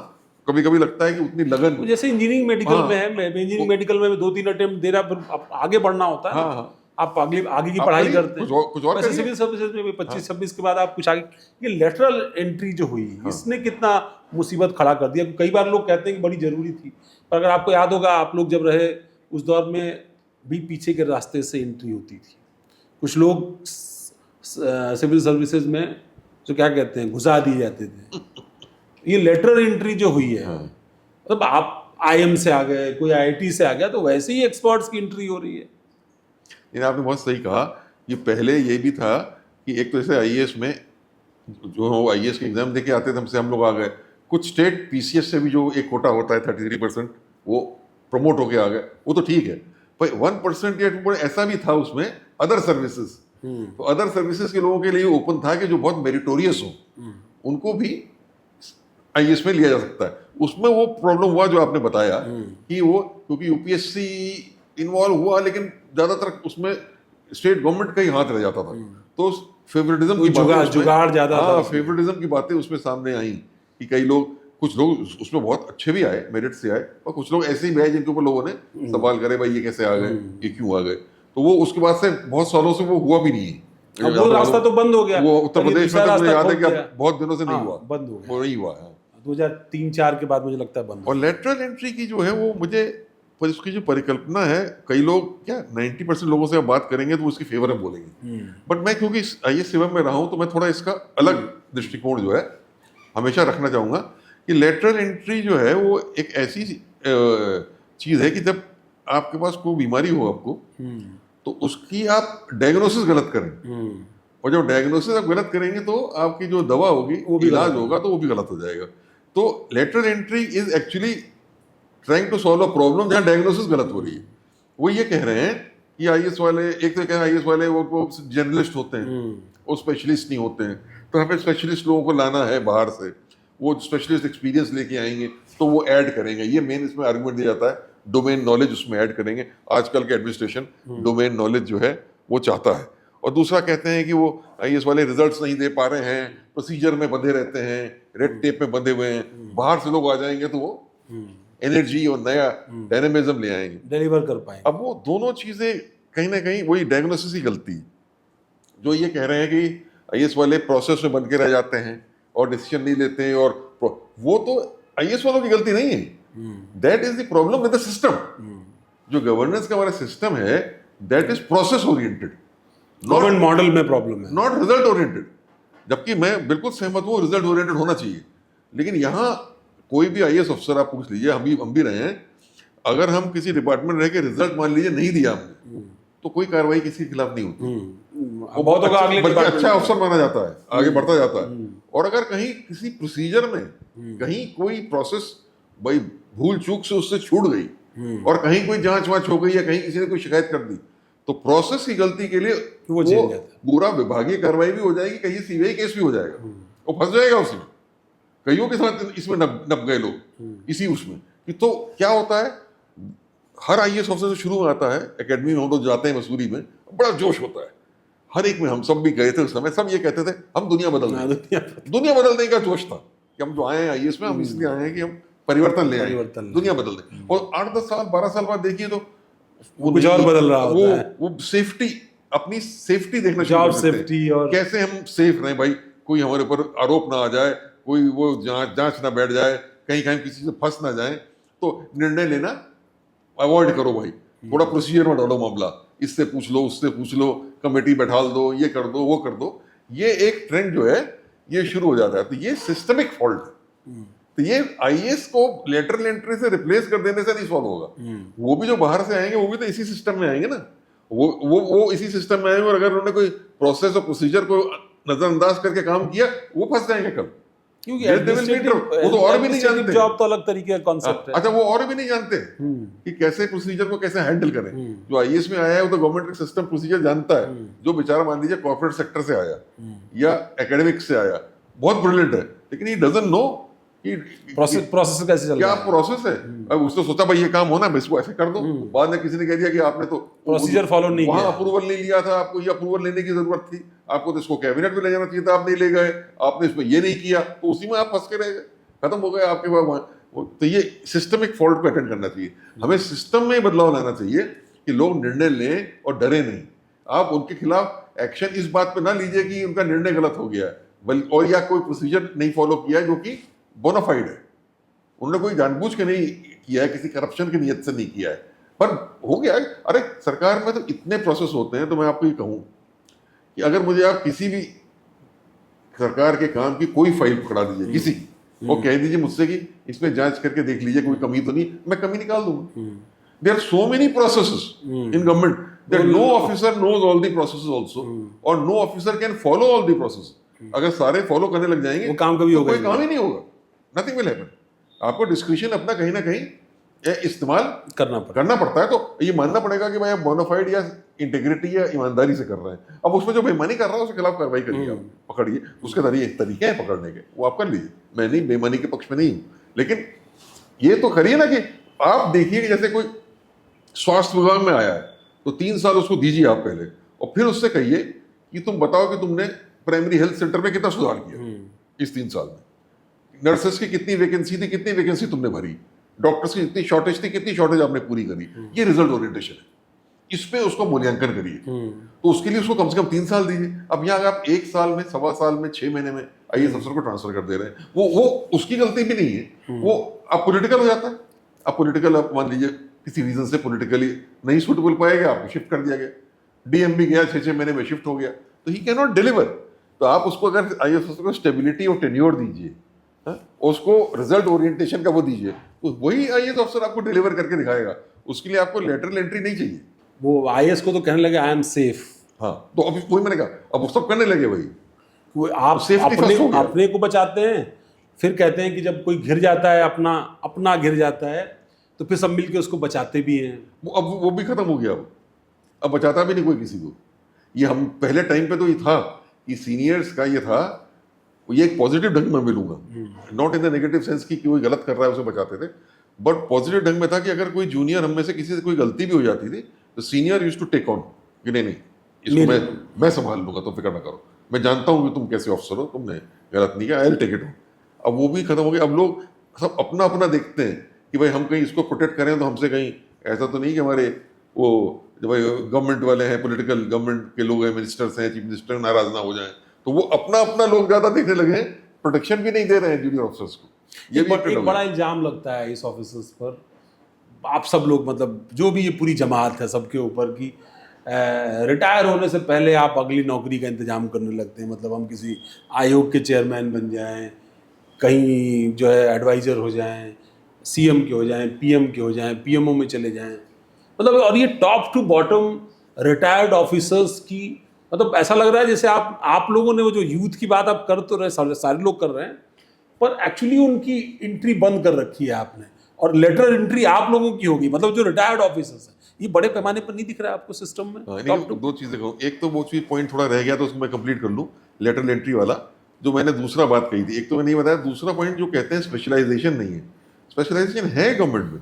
कभी कभी लगता है कि उतनी लगन। जैसे इंजीनियरिंग मेडिकल हाँ। में है, मैं इंजीनियरिंग मेडिकल में 2-3 अटेम्प्ट दे रहा, फिर आगे बढ़ना होता है ना। हाँ हाँ, आप आगे की आप पढ़ाई करिए, करते कुछ हैं। और कुछ और वैसे करिए। सिविल सर्विसेज में भी हाँ 25-26 के बाद आप कुछ आगे, ये लेटरल एंट्री जो हुई, हाँ। इसने कितना मुसीबत खड़ा कर दिया। कई बार लोग कहते हैं कि बड़ी जरूरी थी, पर अगर आपको याद होगा, आप लोग जब रहे उस दौर में भी पीछे के रास्ते से एंट्री होती थी। कुछ लोग सिविल सर्विसेज में जो क्या कहते हैं, घुसा दिए जाते थे। ये लेटरल एंट्री जो हुई है, हाँ। मतलब आप आईएम से आ गए, कोई आईआईटी से आ गया, तो वैसे ही एक्सपर्ट्स की एंट्री हो रही है। ये आपने बहुत सही कहा। ये पहले ये भी था कि एक तो जैसे आईएएस में जो आईएएस के एग्जाम देके आते थे, हमसे हम लोग आ गए। कुछ स्टेट पीसीएस से भी जो एक कोटा होता है 33%, वो प्रमोट होके आ गए, वो तो ठीक है। पर 1% या 2% ऐसा भी था उसमें अदर सर्विसेज। तो अदर सर्विसेज के लोगों के लिए ओपन था कि जो बहुत मेरिटोरियस हो, उनको भी आईएएस में लिया जा सकता है। उसमें वो प्रॉब्लम हुआ जो आपने बताया कि वो क्योंकि यूपीएससी इन्वॉल्व हुआ, लेकिन ज्यादातर उसमें स्टेट गवर्नमेंट का ही हाथ रह जाता था। तो फेवरेटिज्म की बातें जुगाड़ ज्यादा था। हाँ, फेवरेटिज्म की बातें उसमें सामने आई कि कई लोग, कुछ लोग उसमें बहुत अच्छे भी आए, मेरिट से आए, और कुछ लोग ऐसे ही आए जिनके ऊपर लोगों ने सवाल करे, भाई ये कैसे आ गए, ये क्यों आ गए। तो वो उसके बाद से बहुत सालों से वो हुआ भी नहीं है। अब वो रास्ता तो बंद हो गया। वो उत्तर प्रदेश में तो मुझे याद है कि अब बहुत दिनों से नहीं हाँ, हुआ, बंद हो गया। वो नहीं हुआ है। 2003-4 के बाद मुझे लगता है बंद हो और लेटरल एंट्री की जो है वो मुझे, पर उसकी जो परिकल्पना है, कई लोग क्या 90% लोगों से आप बात करेंगे तो उसकी फेवर में बोलेंगे। बट मैं क्योंकि आईएएस सेवा में रहा हूं, तो मैं थोड़ा इसका अलग दृष्टिकोण जो है हमेशा रखना चाहूंगा कि लेटरल एंट्री जो है वो एक ऐसी चीज है कि जब आपके पास कोई बीमारी हो आपको, तो उसकी आप डायग्नोसिस गलत करें, और जब डायग्नोसिस आप गलत करेंगे तो आपकी जो दवा होगी, वो भी इलाज होगा, तो वो भी गलत हो जाएगा। तो lateral entry is actually trying to solve a problem जहाँ डायग्नोसिस गलत हो रही है। वो ये कह रहे हैं कि आईएएस वाले, एक तो कह रहे हैं आईएएस वाले वो जर्नलिस्ट होते हैं, वो स्पेशलिस्ट नहीं होते हैं, तो यहाँ पे स्पेशलिस्ट लोगों को लाना है बाहर से, वो स्पेशलिस्ट एक्सपीरियंस लेके आएंगे, तो वो ऐड करेंगे। ये मेन इसमें आर्गुमेंट दिया जाता है, डोमेन नॉलेज उसमें ऐड करेंगे। आजकल के एडमिनिस्ट्रेशन डोमेन नॉलेज जो है वो चाहता है। और दूसरा कहते हैं कि वो आईएएस वाले रिजल्ट्स नहीं दे पा रहे हैं, प्रोसीजर में बंधे रहते हैं, रेड टेप में बंधे हुए हैं, बाहर से लोग आ जाएंगे तो वो एनर्जी और नया डायनेमिज्म ले आएंगे, डिलीवर कर पाएंगे। अब वो दोनों चीजें कहीं ना कहीं वही डायग्नोसिस की गलती, जो ये कह रहे हैं कि आईएएस वाले प्रोसेस में बन के रह जाते हैं और डिसीजन नहीं लेते हैं, और वो तो आईएएस वालों की गलती नहीं है, that is the problem with the system. जो गवर्नेंस का हमारा सिस्टम है, that is process oriented, government model में प्रॉब्लम है, नॉट रिजल्ट ओरिएंटेड। जबकि मैं बिल्कुल सहमत हूँ, रिजल्ट ओरिएंटेड होना चाहिए, लेकिन यहाँ कोई भी आईएएस अफसर आप पूछ लीजिए, हम भी रहे हैं, अगर हम किसी डिपार्टमेंट में रह के रिजल्ट मान लीजिए नहीं दिया हमने, तो कोई कार्रवाई किसी के खिलाफ नहीं होती, वो बहुत अच्छा अफसर माना जाता है, आगे बढ़ता जाता है। और अगर कहीं किसी प्रोसीजर में कहीं कोई प्रोसेस भाई भूल चूक से उससे छूट गई, और कहीं कोई जांच वांच हो गई, या कहीं किसी ने कोई शिकायत कर दी, तो प्रोसेस की गलती के लिए वो पूरा विभागीय कार्रवाई भी हो जाएगी, कहीं सीबीआई केस भी हो जाएगा, वो फंस जाएगा उसमें। कईयों के साथ इसमें नप गए लोग इसी उसमें कि, तो क्या होता है, हर आईएएस अफसर जो शुरू में आता है, एकेडमी में हम लोग जाते हैं मसूरी में, बड़ा जोश होता है हर एक में। हम सब भी गए थे उस समय, सब ये कहते थे हम दुनिया बदल देंगे, दुनिया बदलने का जोश था कि हम जो आए हैं आईएएस में, हम इसलिए आए हैं कि हम परिवर्तन ले आए, दुनिया बदल दें। और 8-10 साल 12 साल बाद देखिए तो वो कुछ और बदल रहा होता है। वो सेफ्टी, अपनी सेफ्टी देखना शुरू जॉब कर देते सेफ्टी, हैं, और कैसे हम सेफ रहें भाई, कोई हमारे ऊपर आरोप ना आ जाए, कोई वो जांच ना बैठ जाए, कहीं कहीं किसी से फंस ना जाए, तो निर्णय लेना अवॉइड करो भाई, थोड़ा प्रोसीजर में डालो मामला, इससे पूछ लो, उससे पूछ लो, कमेटी बैठा दो, ये कर दो, वो कर दो। ये एक ट्रेंड जो है ये शुरू हो जाता है, तो ये सिस्टमिक फॉल्ट है। तो ये आईएएस को लेटरल एंट्री से रिप्लेस कर देने से नहीं सॉल्व होगा। वो भी जो बाहर से आएंगे वो भी तो इसी सिस्टम में आएंगे ना, वो इसी सिस्टम में आएंगे, और अगर उन्होंने कोई प्रोसेस और प्रोसीजर को नजरअंदाज करके काम किया, वो फंस जाएंगे कल, क्योंकि वो तो और भी नहीं जानते, जॉब तो अलग तरीके का कॉन्सेप्ट है। अच्छा, वो और भी नहीं जानते कि कैसे प्रोसीजर को कैसे हैंडल करें। जो आईएएस में आया है वो तो गवर्नमेंट का सिस्टम प्रोसीजर जानता है, जो बेचारा मान लीजिए कॉर्पोरेट सेक्टर से आया या एकेडमिक से आया, बहुत ब्रिलियंट है, लेकिन ही डजंट नो कि प्रोसेस कैसे चल रहा है, क्या प्रोसेस है। अब उसने सोचा भाई ये काम होना है, इसको ऐसे कर दो, बाद में किसी ने कह दिया कि आपने तो प्रोसीजर फॉलो नहीं किया, वहां अप्रूवल नहीं लिया था, आपको ये अप्रूवल लेने की जरूरत थी, आपको तो इसको कैबिनेट में ले जाना चाहिए था, आप नहीं ले गए, आपने इसमें ये नहीं किया, तो उसी में आप फंस के रह गए, खत्म हो गए आपके पास। तो ये सिस्टमिक फॉल्ट को अटेंड करना चाहिए। हमें सिस्टम में बदलाव लाना चाहिए कि लोग निर्णय लें और डरे नहीं। आप उनके खिलाफ एक्शन इस बात पे ना लीजिए कि उनका निर्णय गलत हो गया है और या कोई प्रोसीजर नहीं फॉलो किया है जो कि बोनाफाइड है, उन्होंने कोई जानबूझ के नहीं किया है, किसी करप्शन की नियत से नहीं किया है, पर हो गया है। अरे सरकार में तो इतने प्रोसेस होते हैं, तो मैं आपको ये कहूँ कि अगर मुझे आप किसी भी सरकार के काम की कोई फाइल पकड़ा दीजिए किसी और कह दीजिए मुझसे कि इसमें जांच करके देख लीजिए कोई कमी तो नहीं, मैं कमी निकाल दूंगा। There are so many processes in government that no officer knows all the processes also और no officer can follow all the process. अगर सारे फॉलो करने लग जाएंगे वो काम कभी होगा कोई काम ही नहीं होगा, नथिंग विल हैपन। आपको डिस्क्रिप्शन अपना कहीं ना कहीं इस्तेमाल करना पड़ता है। तो ये मानना पड़ेगा कि भाई आप बोनाफाइड या इंटीग्रिटी या ईमानदारी से कर रहे हैं। अब उसमें जो बेईमानी कर रहा है उसके खिलाफ कार्रवाई करिए, आप पकड़िए, उसके तरीके हैं पकड़ने के, वो आप कर लीजिए। मैं नहीं बेईमानी के पक्ष में नहीं हूँ, लेकिन ये तो करिए ना कि आप देखिए कि जैसे कोई स्वास्थ्य विभाग में आया है तो 3 साल उसको दीजिए आप पहले, और फिर उससे कहिए कि तुम बताओ कि तुमने प्राइमरी हेल्थ सेंटर में कितना सुधार किया इस 3 साल में, नर्सेस की कितनी वैकेंसी थी, कितनी वैकेंसी तुमने भरी, डॉक्टर्स की कितनी शॉर्टेज थी, कितनी शॉर्टेज आपने पूरी करी। ये रिजल्ट ओरिएंटेशन है, इस पे उसको मूल्यांकन करिए। तो उसके लिए उसको कम से कम 3 साल दीजिए। अब यहाँ अगर आप 1 साल में, सवा साल में, 6 महीने में आईएएस अफसर को ट्रांसफर कर दे रहे हैं, वो उसकी गलती भी नहीं है, वो अब पॉलिटिकल हो जाता है। अब पॉलिटिकल, आप मान लीजिए किसी रीजन से पॉलिटिकली नहीं सूटेबल पाएगा, आपको शिफ्ट कर दिया गया, डीएमबी गया, 6 महीने में शिफ्ट हो गया, तो ही कैन नॉट डिलीवर। तो आप उसको अगर आईएएस अफसर को स्टेबिलिटी और टेन्योर दीजिए, उसको रिजल्ट ओरिएंटेशन का वो दीजिए, तो वही आईएएस अफसर आपको डिलीवर करके दिखाएगा। उसके लिए आपको लेटरल एंट्री नहीं चाहिए। वो आईएएस को तो कहने लगे आई एम सेफ। हाँ, तो अब वही मैंने कहा, अब वो सब करने लगे वही। वो आप अपने को बचाते हैं, फिर कहते हैं कि जब कोई घिर जाता है, अपना घिर जाता है, तो फिर सब मिलके उसको बचाते भी हैं। वो भी खत्म हो गया। अब बचाता भी नहीं कोई किसी को। ये हम पहले टाइम पे तो ये था कि सीनियर्स का ये था, ये एक पॉजिटिव ढंग में मिलूंगा, not in the negative sense कि कोई गलत कर रहा है उसे बचाते थे, बट पॉजिटिव ढंग में था कि अगर कोई जूनियर हम में से किसी से कोई गलती भी हो जाती थी तो senior used to take on कि नहीं इसको मैं संभाल लूंगा, तुम फिक्र ना करो, मैं जानता हूँ कि तुम कैसे ऑफिसर हो, तुमने गलत नहीं किया, I will take it on. अब वो भी खत्म हो गया। अब लोग सब अपना अपना देखते हैं कि भाई हम कहीं इसको प्रोटेक्ट करें तो हमसे कहीं ऐसा तो नहीं कि हमारे वो जो भाई गवर्नमेंट वाले हैं, पॉलिटिकल गवर्नमेंट के लोग हैं, मिनिस्टर्स हैं, चीफ मिनिस्टर नाराज ना हो जाए, तो वो अपना लोग ज्यादा देखने लगे हैं, प्रोटेक्शन भी नहीं दे रहे हैं जूनियर ऑफिसर्स को। ये एक बड़ा इल्जाम लगता है इस ऑफिसर्स पर, आप सब लोग, मतलब जो भी ये पूरी जमात है सबके ऊपर, की रिटायर होने से पहले आप अगली नौकरी का इंतजाम करने लगते हैं। मतलब हम किसी आयोग के चेयरमैन बन जाएं, कहीं जो है एडवाइज़र हो जाएं, सीएम के हो जाएं, पीएम के हो जाएं, पीएमओ में चले जाएं, मतलब, और ये top to bottom retired officers की, मतलब ऐसा लग रहा है जैसे आप लोगों ने वो जो यूथ की बात आप कर तो रहे, सारे लोग कर रहे हैं, पर एक्चुअली उनकी एंट्री बंद कर रखी है आपने, और लेटर एंट्री आप लोगों की होगी, मतलब जो रिटायर्ड ऑफिसर्स हैं। ये बड़े पैमाने पर नहीं दिख रहा है आपको सिस्टम में? दो चीजें कहूँ, एक तो वो चीज पॉइंट थोड़ा रह गया तो उसको मैं कंप्लीट कर लूँ, लेटर एंट्री वाला जो मैंने दूसरा बात कही थी, एक तो मैंने नहीं बताया, दूसरा पॉइंट जो कहते हैं स्पेशलाइजेशन नहीं है, स्पेशलाइजेशन है गवर्नमेंट में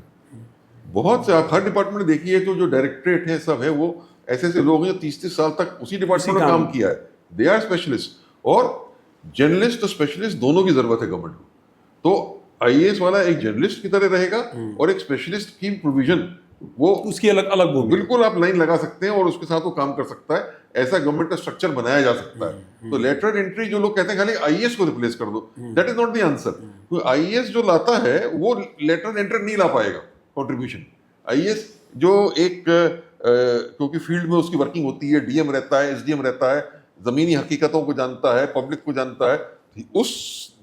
बहुत से। आप हर डिपार्टमेंट में देखिए तो जो डायरेक्टरेट है सब है, वो ऐसे ऐसे लोग हैं जो 30-30 साल तक उसी डिपार्टमेंट में काम किया है, दे आर स्पेशलिस्ट। और जर्नलिस्ट और स्पेशलिस्ट दोनों की जरूरत है गवर्नमेंट को। तो आईएएस वाला एक जर्नलिस्ट की तरह रहेगा और एक स्पेशलिस्ट की प्रोविजन, वो उसकी अलग अलग बिल्कुल आप लाइन लगा सकते हैं और उसके साथ वो काम कर सकता है। ऐसा गवर्नमेंट का स्ट्रक्चर बनाया जा सकता है। तो लेटर एंट्री जो लोग कहते हैं खाली आईएएस को रिप्लेस कर दो, that is not the answer. क्योंकि आईएएस जो लाता है वो लेटर एंट्री नहीं ला पाएगा कंट्रीब्यूशन। आईएएस जो एक क्योंकि फील्ड में उसकी वर्किंग होती है, डीएम रहता है, एसडीएम रहता है, जमीनी हकीकतों को जानता है, पब्लिक को जानता है, उस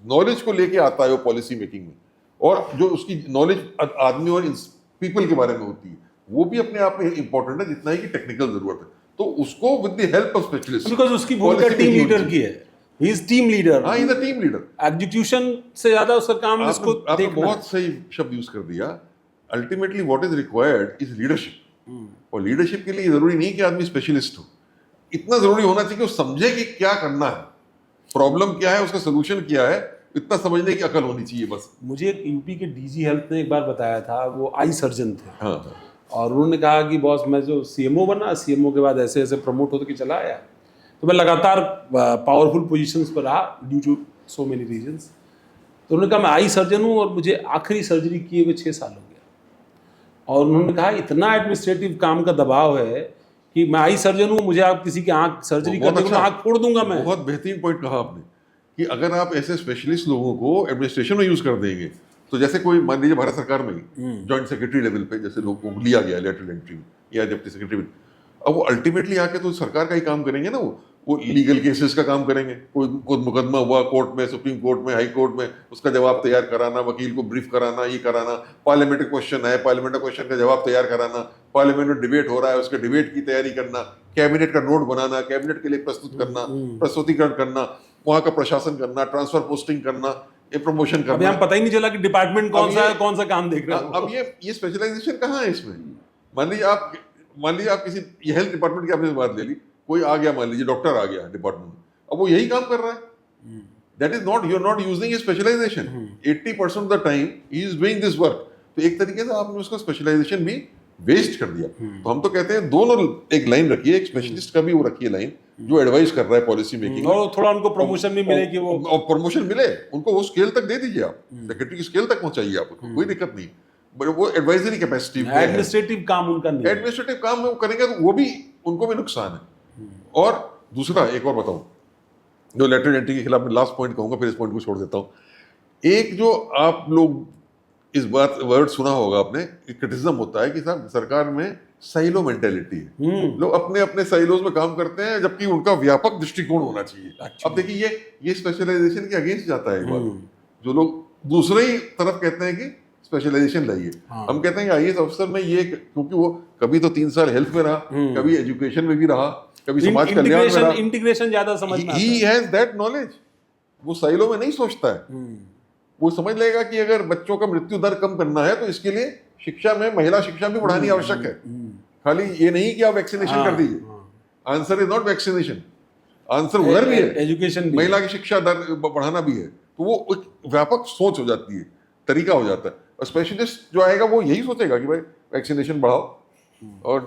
नॉलेज को लेके आता है वो पॉलिसी मेकिंग में। और जो उसकी नॉलेज आदमी और पीपल के बारे में होती है वो भी अपने आप में इंपॉर्टेंट है जितना ही कि टेक्निकल जरूरत है। तो उसको with the help of specialist, because उसकी भूमिका टीम लीडर की है, ही इज टीम लीडर। हाँ, he is a team leader. Execution से ज्यादा उसका काम इसको आपने बहुत सही शब्द यूज कर दिया। Ultimately what is required is leadership. और लीडरशिप के लिए जरूरी नहीं कि आदमी स्पेशलिस्ट हो, इतना जरूरी होना चाहिए कि वो समझे कि क्या करना है, प्रॉब्लम क्या है, उसका सोल्यूशन क्या है, इतना समझने की अकल होनी चाहिए बस। मुझे एक यूपी के डीजी हेल्थ ने एक बार बताया था, वो आई सर्जन थे। हाँ। और उन्होंने कहा कि बॉस मैं जो सीएमओ बना, सीएमओ के बाद ऐसे ऐसे प्रमोट होते कि चला आया, तो मैं लगातार पावरफुल पोजीशंस पर रहा due to so many reasons. तो उन्होंने कहा मैं आई सर्जन हूँ और मुझे आखिरी सर्जरी किए हुए 6 साल हो गया। और उन्होंने कहा इतना एडमिनिस्ट्रेटिव काम का दबाव है कि मैं आई सर्जन हूँ, मुझे आप किसी की आंख सर्जरी कर देंगे, आंख फोड़ दूंगा मैं। बहुत बेहतरीन पॉइंट कहा आपने कि अगर आप ऐसे स्पेशलिस्ट लोगों को एडमिनिस्ट्रेशन में यूज कर देंगे, तो जैसे कोई मान लीजिए भारत सरकार में ही जॉइंट सेक्रेटरी लेवल पे जैसे लोगों को लिया गया लेटरल एंट्री या डिप्टी सेक्रेटरी में, अब वो अल्टीमेटली आके तो सरकार का ही काम करेंगे ना, वो लीगल केसेस का काम करेंगे। कोई मुकदमा हुआ कोर्ट में, सुप्रीम कोर्ट में, हाई कोर्ट में, उसका जवाब तैयार कराना, वकील को ब्रीफ कराना, ये कराना, पार्लियामेंट क्वेश्चन है, पार्लियामेंट क्वेश्चन का जवाब तैयार कराना, पार्लियामेंट में डिबेट हो रहा है, उसके डिबेट की तैयारी करना, कैबिनेट का नोट बनाना, कैबिनेट के लिए प्रस्तुत करना, प्रस्तुतिकरण करना, वहां का प्रशासन करना, ट्रांसफर पोस्टिंग करना, ये प्रमोशन करना। अभी हम पता ही नहीं चला कि डिपार्टमेंट कौन सा है, कौन सा काम देख रहा है। अब ये स्पेशलाइजेशन कहाँ है इसमें? मान लीजिए आप किसी ये हेल्थ डिपार्टमेंट की आपने बात ले ली, कोई आ गया, मान लीजिए डॉक्टर आ गया डिपार्टमेंट में, अब वो यही काम कर रहा है। That is not, you are not using specialisation. 80% of the time he is doing this work. तो एक तरीके से आपने उसका स्पेशलाइजेशन भी वेस्ट कर दिया। तो हम तो कहते हैं दोनों एक लाइन रखिए, एक स्पेशलिस्ट का भी वो रखिए लाइन जो एडवाइस कर रहा है पॉलिसी मेकिंग, और थोड़ा उनको प्रमोशन भी मिले कि वो, और प्रमोशन मिले उनको, वो स्केल तक दे दीजिए आप, सेक्रेटरी की स्केल तक पहुंचाइए आप, कोई दिक्कत नहीं। बट वो एडवाइजरी कैपेसिटी, एडमिनिस्ट्रेटिव काम उनका नहीं, एडमिनिस्ट्रेटिव काम वो करेंगे तो वो भी उनको भी नुकसान है। और दूसरा एक और बताऊं, जो लेटरल एंट्री के खिलाफ मैं लास्ट पॉइंट कहूंगा, फिर इस पॉइंट को छोड़ देता हूं। एक जो आप लोग इस बात वर्ड सुना होगा आपने, क्रिटिसिज्म होता है कि साहब सरकार में साइलो मेंटेलिटी है, लोग अपने अपने साइलोज में काम करते हैं, जबकि उनका व्यापक दृष्टिकोण होना चाहिए। अब देखिए ये स्पेशलाइजेशन के अगेंस्ट जाता है एक बार, जो लोग दूसरे ही तरफ कहते हैं कि स्पेशलाइजेशन लाइए। हम कहते हैं कि आईएएस अफसर में ये, क्योंकि वो कभी तो 3 साल हेल्थ में रहा, कभी एजुकेशन में भी रहा, कभी समाज कल्याण में रहा, इंटीग्रेशन ज्यादा समझ में आता है। He has that knowledge. वो साइलो में नहीं सोचता है, वो समझ लेगा कि अगर बच्चों का मृत्यु दर कम करना है तो इसके लिए शिक्षा में महिला शिक्षा भी बढ़ानी आवश्यक है। खाली ये नहीं कि आप वैक्सीनेशन कर दीजिए, answer is not vaccination, answer उधर भी है, एजुकेशन, महिला की शिक्षा दर बढ़ाना भी है। तो वो एक व्यापक सोच हो जाती है, तरीका हो जाता है। और स्पेशलिस्ट जो आएगा वो यही सोचेगा कि भाई वैक्सीनेशन बढ़ाओ और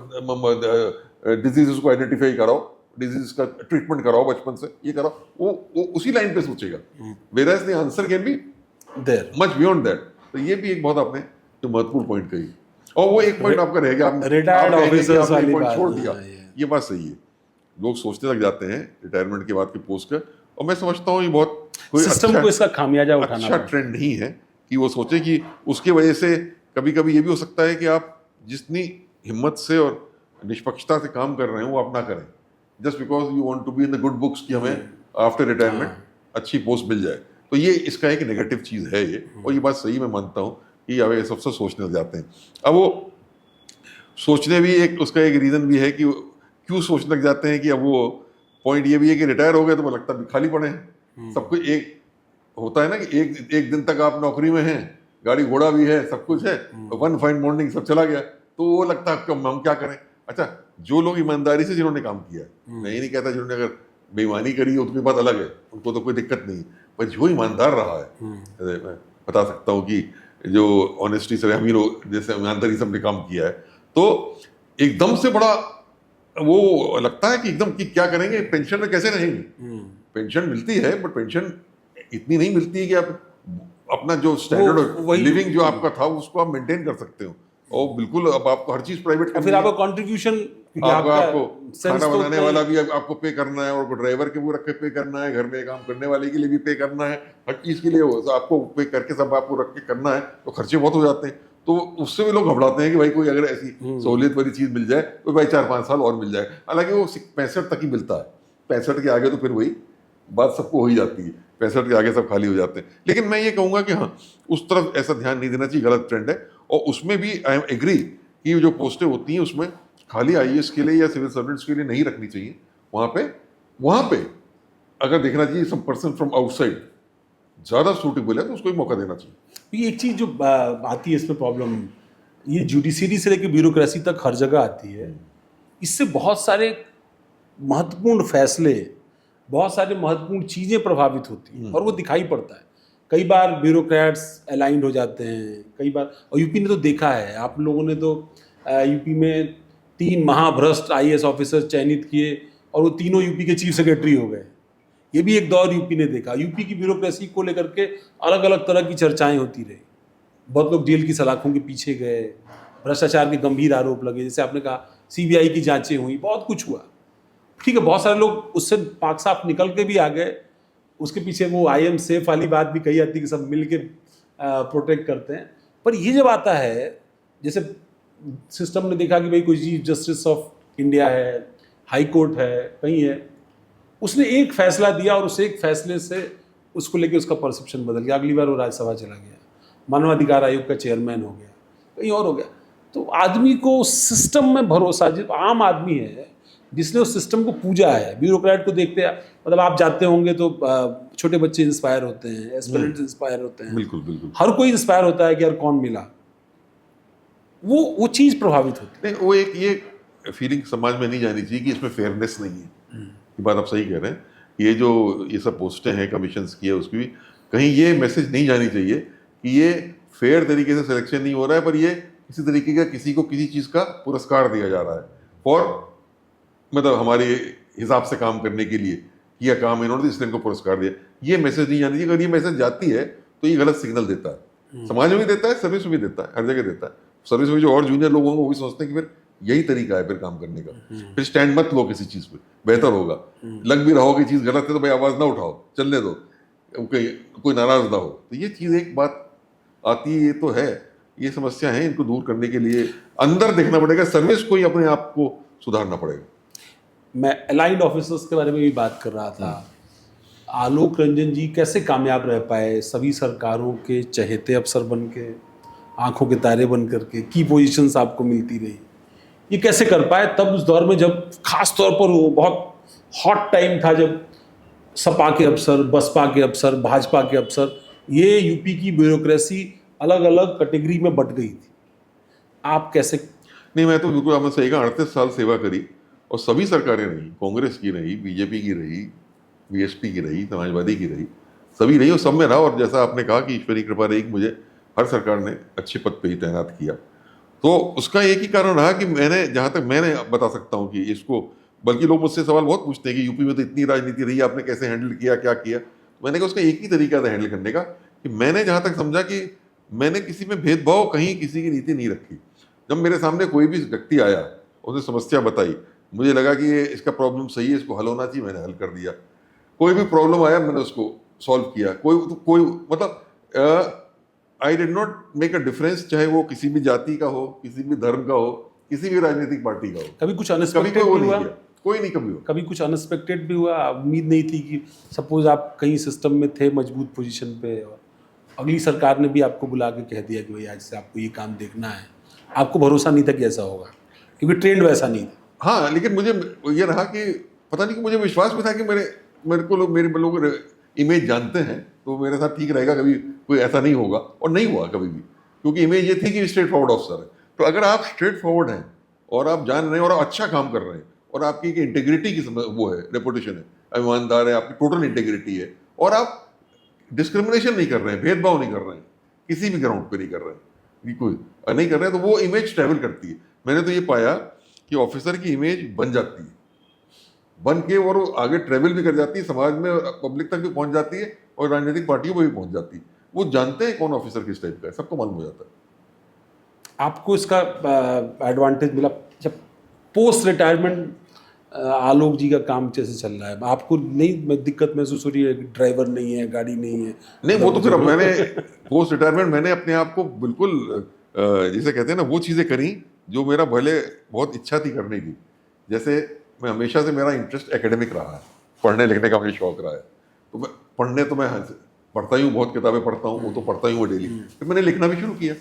डिजीज को आइडेंटिफाई कराओ, डिजीज का ट्रीटमेंट कराओ बचपन से, ये कराओ, वो उसी लाइन पे सोचेगा। Whereas the answer can be there much beyond that. तो ये भी एक बहुत आपने जो महत्वपूर्ण पॉइंट कही। और वो एक पॉइंट आपका रह गया, रिटायर्ड ऑफिसर्स वाली बात छोड़ दिया, ये बात सही है। लोग सोचने लग जाते हैं रिटायरमेंट के बाद की पोस्ट का, और मैं समझता हूँ ये बहुत कोई सिस्टम को इसका खामियाजा उठाना अच्छा ट्रेंड नहीं है कि वो सोचे कि उसकी वजह से कभी कभी ये भी हो सकता है कि आप जितनी हिम्मत से और निष्पक्षता से काम कर रहे हैं वो आप ना करें, just because you want to be in the good books कि हमें आफ्टर रिटायरमेंट अच्छी पोस्ट मिल जाए। तो ये इसका एक नेगेटिव चीज़ है ये, और ये बात सही मैं मानता हूँ कि अब ये सबसे सोचने लग जाते हैं। अब वो सोचने भी एक उसका एक रीज़न भी है कि क्यों सोचने लग जाते हैं कि अब वो पॉइंट ये भी है कि रिटायर हो गए तो वो लगता है खाली पड़े हैं। सबको एक होता है ना कि एक दिन तक आप नौकरी में हैं, गाड़ी घोड़ा भी है, सब कुछ है, वन फाइन मॉर्निंग सब चला गया, तो वो लगता है हम क्या करें। अच्छा, जो लोग ईमानदारी से जिन्होंने काम किया है, मैं ये नहीं कहता जिन्होंने अगर बेईमानी करी है उनकी बात अलग है, उनको तो कोई दिक्कत नहीं, पर जो ईमानदार रहा है, मैं बता सकता हूँ कि जो ऑनेस्टी से हम लोग जैसे ईमानदारी से हमने काम किया है, तो एकदम से बड़ा वो लगता है कि एकदम कि क्या करेंगे, पेंशन में कैसे रहेंगे। पेंशन मिलती है बट पेंशन इतनी नहीं मिलती है कि आप अपना जो स्टैंडर्ड ऑफ लिविंग जो आपका था उसको आप मेंटेन कर सकते हो। और बिल्कुल अब आपको हर चीज प्राइवेट फिर आपका कंट्रीब्यूशन, आपको खाना बनाने वाला भी आपको पे करना है, और ड्राइवर के वो रख के पे करना है, घर में काम करने वाले के लिए भी पे करना है, हर चीज के लिए आपको पे करके सब आपको रख के करना है, तो खर्चे बहुत हो जाते हैं। तो उससे भी लोग घबराते हैं कि भाई कोई अगर ऐसी सहूलियत वाली चीज मिल जाए तो भाई 4-5 साल और मिल जाए। हालांकि वो 65 तक ही मिलता है, 65 के आगे तो फिर वही बात सबको हो ही जाती है, 65 के आगे सब खाली हो जाते हैं। लेकिन मैं ये कहूँगा कि हाँ, उस तरफ ऐसा ध्यान नहीं देना चाहिए, गलत ट्रेंड है। और उसमें भी आई एम एग्री कि जो पोस्टें होती हैं उसमें खाली आईएएस के लिए या सिविल सर्वेंट्स के लिए नहीं रखनी चाहिए। वहाँ पे अगर देखना चाहिए सम पर्सन फ्रॉम आउटसाइड ज़्यादा सूटेबल है तो उसको ही मौका देना चाहिए। ये एक चीज़ जो आती है इसमें प्रॉब्लम, ये जुडिशरी से लेकर ब्यूरोक्रेसी तक हर जगह आती है। इससे बहुत सारे महत्वपूर्ण फैसले, बहुत सारे महत्वपूर्ण चीज़ें प्रभावित होती हैं और वो दिखाई पड़ता है। कई बार ब्यूरोक्रेट्स अलाइंड हो जाते हैं, कई बार, और यूपी ने तो देखा है, आप लोगों ने तो यूपी में 3 महाभ्रष्ट आईएएस ऑफिसर चयनित किए और वो तीनों यूपी के चीफ सेक्रेटरी हो गए। ये भी एक दौर यूपी ने देखा। यूपी की ब्यूरोक्रेसी को लेकर के अलग अलग तरह की चर्चाएं होती रही, बहुत लोग जेल की सलाखों के पीछे गए, भ्रष्टाचार के गंभीर आरोप लगे, जैसे आपने कहा सीबीआई की जांचें हुई, बहुत कुछ हुआ। ठीक है, बहुत सारे लोग उससे पाक साफ निकल के भी आ गए। उसके पीछे वो आई एम सेफ वाली बात भी कही जाती है कि सब मिल के प्रोटेक्ट करते हैं। पर ये जब आता है, जैसे सिस्टम ने देखा कि भाई कोई चीफ जस्टिस ऑफ इंडिया है, हाई कोर्ट है, कहीं है, उसने एक फैसला दिया और उस एक फैसले से उसको लेके उसका परसेप्शन बदल गया। अगली बार वो राज्यसभा चला गया, मानवाधिकार आयोग का चेयरमैन हो गया, कहीं और हो गया। तो आदमी को सिस्टम में भरोसा, जो आम आदमी है जिसने उस सिस्टम को पूजा है, ब्यूरोक्रेट को देखते हैं, मतलब आप जाते होंगे तो छोटे बच्चे इंस्पायर होते हैं, एस्पिरेंट्स इंस्पायर होते हैं, बिल्कुल बिल्कुल, हर कोई इंस्पायर होता है कि यार कौन मिला, वो चीज़ प्रभावित होती है। नहीं वो एक ये फीलिंग समाज में नहीं जानी चाहिए कि इसमें फेयरनेस नहीं है। ये बात आप सही कह रहे हैं। ये जो ये सब पोस्टें हैं कमीशंस की है, उसकी भी कहीं ये मैसेज नहीं जानी चाहिए कि ये फेयर तरीके से सिलेक्शन नहीं हो रहा है, पर ये किसी तरीके का किसी को किसी चीज़ का पुरस्कार दिया जा रहा है फॉर, मतलब हमारे हिसाब से काम करने के लिए किया काम इन्होंने, इसलिए इनको पुरस्कार दिया। ये मैसेज नहीं जानी चाहिए। अगर ये मैसेज जाती है तो ये गलत सिग्नल देता है, समाज में भी देता है, सर्विस में भी देता है, हर जगह देता है। सर्विस में जो और जूनियर लोग होंगे वो भी सोचते हैं कि फिर यही तरीका है फिर काम करने का, फिर स्टैंड मत लो किसी चीज़ पे, बेहतर होगा। लग भी रहा हो कि चीज़ गलत है तो भाई आवाज़ ना उठाओ, चलने दो, कोई नाराज ना हो। तो ये चीज़ एक बात आती है, ये तो है, ये समस्या है, इनको दूर करने के लिए अंदर देखना पड़ेगा, सर्विस को ही अपने आप को सुधारना पड़ेगा। मैं अलाइंड ऑफिसर्स के बारे में भी बात कर रहा था। आलोक रंजन जी कैसे कामयाब रह पाए, सभी सरकारों के चहेते अफसर बन के, आंखों के तारे बन करके, की पोजीशंस आपको मिलती रही, ये कैसे कर पाए तब उस दौर में, जब खास तौर पर वो बहुत हॉट टाइम था, जब सपा के अफसर, बसपा के अफसर, भाजपा के अफसर, ये यूपी की ब्यूरोक्रेसी अलग अलग कैटेगरी में बट गई थी, आप कैसे? नहीं, मैं तो बिल्कुल आपने सही कहा, 38 साल सेवा करी और सभी सरकारें रही, कांग्रेस की रही, बीजेपी की रही, बीएसपी की रही, समाजवादी की रही, सभी रही और सब में रहा। और जैसा आपने कहा कि ईश्वरी कृपा रही कि मुझे हर सरकार ने अच्छे पद पे ही तैनात किया, तो उसका एक ही कारण रहा कि मैंने, जहाँ तक मैंने बता सकता हूँ कि इसको, बल्कि लोग मुझसे सवाल बहुत पूछते हैं कि यूपी में तो इतनी राजनीति रही, आपने कैसे हैंडल किया, क्या किया। तो मैंने कहा उसका एक ही तरीका था हैंडल करने का, कि मैंने जहाँ तक समझा कि मैंने किसी में भेदभाव, कहीं किसी की नीति नहीं रखी। जब मेरे सामने कोई भी व्यक्ति आया, उसने समस्या बताई, मुझे लगा कि ये इसका प्रॉब्लम सही है, इसको हल होना चाहिए, मैंने हल कर दिया। कोई भी प्रॉब्लम आया मैंने उसको सॉल्व किया। कोई मतलब I did not make a difference, चाहे वो किसी भी जाति का हो, किसी भी धर्म का हो, किसी भी राजनीतिक पार्टी का हो। कभी कुछ कभी अनएक्सपेक्टेड कोई वो भी नहीं हुआ? किया, कोई नहीं कभी हुआ। कभी कुछ अनएक्सपेक्टेड भी हुआ? उम्मीद नहीं थी कि सपोज आप कहीं सिस्टम में थे मजबूत पोजीशन पे, और अगली सरकार ने भी आपको बुला के कह दिया कि भाई आज से आपको ये काम देखना है, आपको भरोसा नहीं था कि ऐसा होगा, क्योंकि ट्रेंड वैसा नहीं था। हाँ, लेकिन मुझे ये रहा कि पता नहीं कि मुझे विश्वास भी था कि मेरे को लोग, मेरे लोग इमेज जानते हैं तो मेरे साथ ठीक रहेगा, कभी कोई ऐसा नहीं होगा, और नहीं हुआ कभी भी, क्योंकि इमेज ये थी कि स्ट्रेट फॉरवर्ड ऑफिसर है। तो अगर आप स्ट्रेट फॉरवर्ड हैं और आप जान रहे हैं और आप अच्छा काम कर रहे हैं और आपकी एक इंटेग्रिटी की वो है, रेपुटेशन है, ईमानदार है, आपकी टोटल इंटेग्रिटी है, और आप डिस्क्रिमिनेशन नहीं कर रहे हैं, भेदभाव नहीं कर रहे हैं, किसी भी ग्राउंड पे नहीं कर रहे हैं, कोई नहीं कर रहे हैं, तो वो इमेज ट्रैवल करती है। मैंने तो ये पाया कि ऑफिसर की इमेज बन जाती है, बन के, और वो आगे ट्रेवल भी कर जाती है, समाज में पब्लिक तक भी पहुंच जाती है और राजनीतिक पार्टियों में भी पहुंच जाती है। वो जानते हैं कौन ऑफिसर किस टाइप का है, सबको मालूम हो जाता है। आपको इसका एडवांटेज मिला जब पोस्ट रिटायरमेंट आलोक जी का काम कैसे चल रहा है? आपको नहीं दिक्कत महसूस हो रही है, ड्राइवर नहीं है, गाड़ी नहीं है? नहीं, वो तो फिर मैंने पोस्ट रिटायरमेंट मैंने अपने आप को बिल्कुल जिसे कहते हैं ना, वो चीज़ें करी जो मेरा पहले बहुत इच्छा थी करने की। जैसे मैं हमेशा से, मेरा इंटरेस्ट एकेडमिक रहा है, पढ़ने लिखने का मुझे शौक रहा है, तो मैं पढ़ता ही हूँ, बहुत किताबें पढ़ता हूँ, वो तो पढ़ता ही हूँ डेली। फिर मैंने लिखना भी शुरू किया,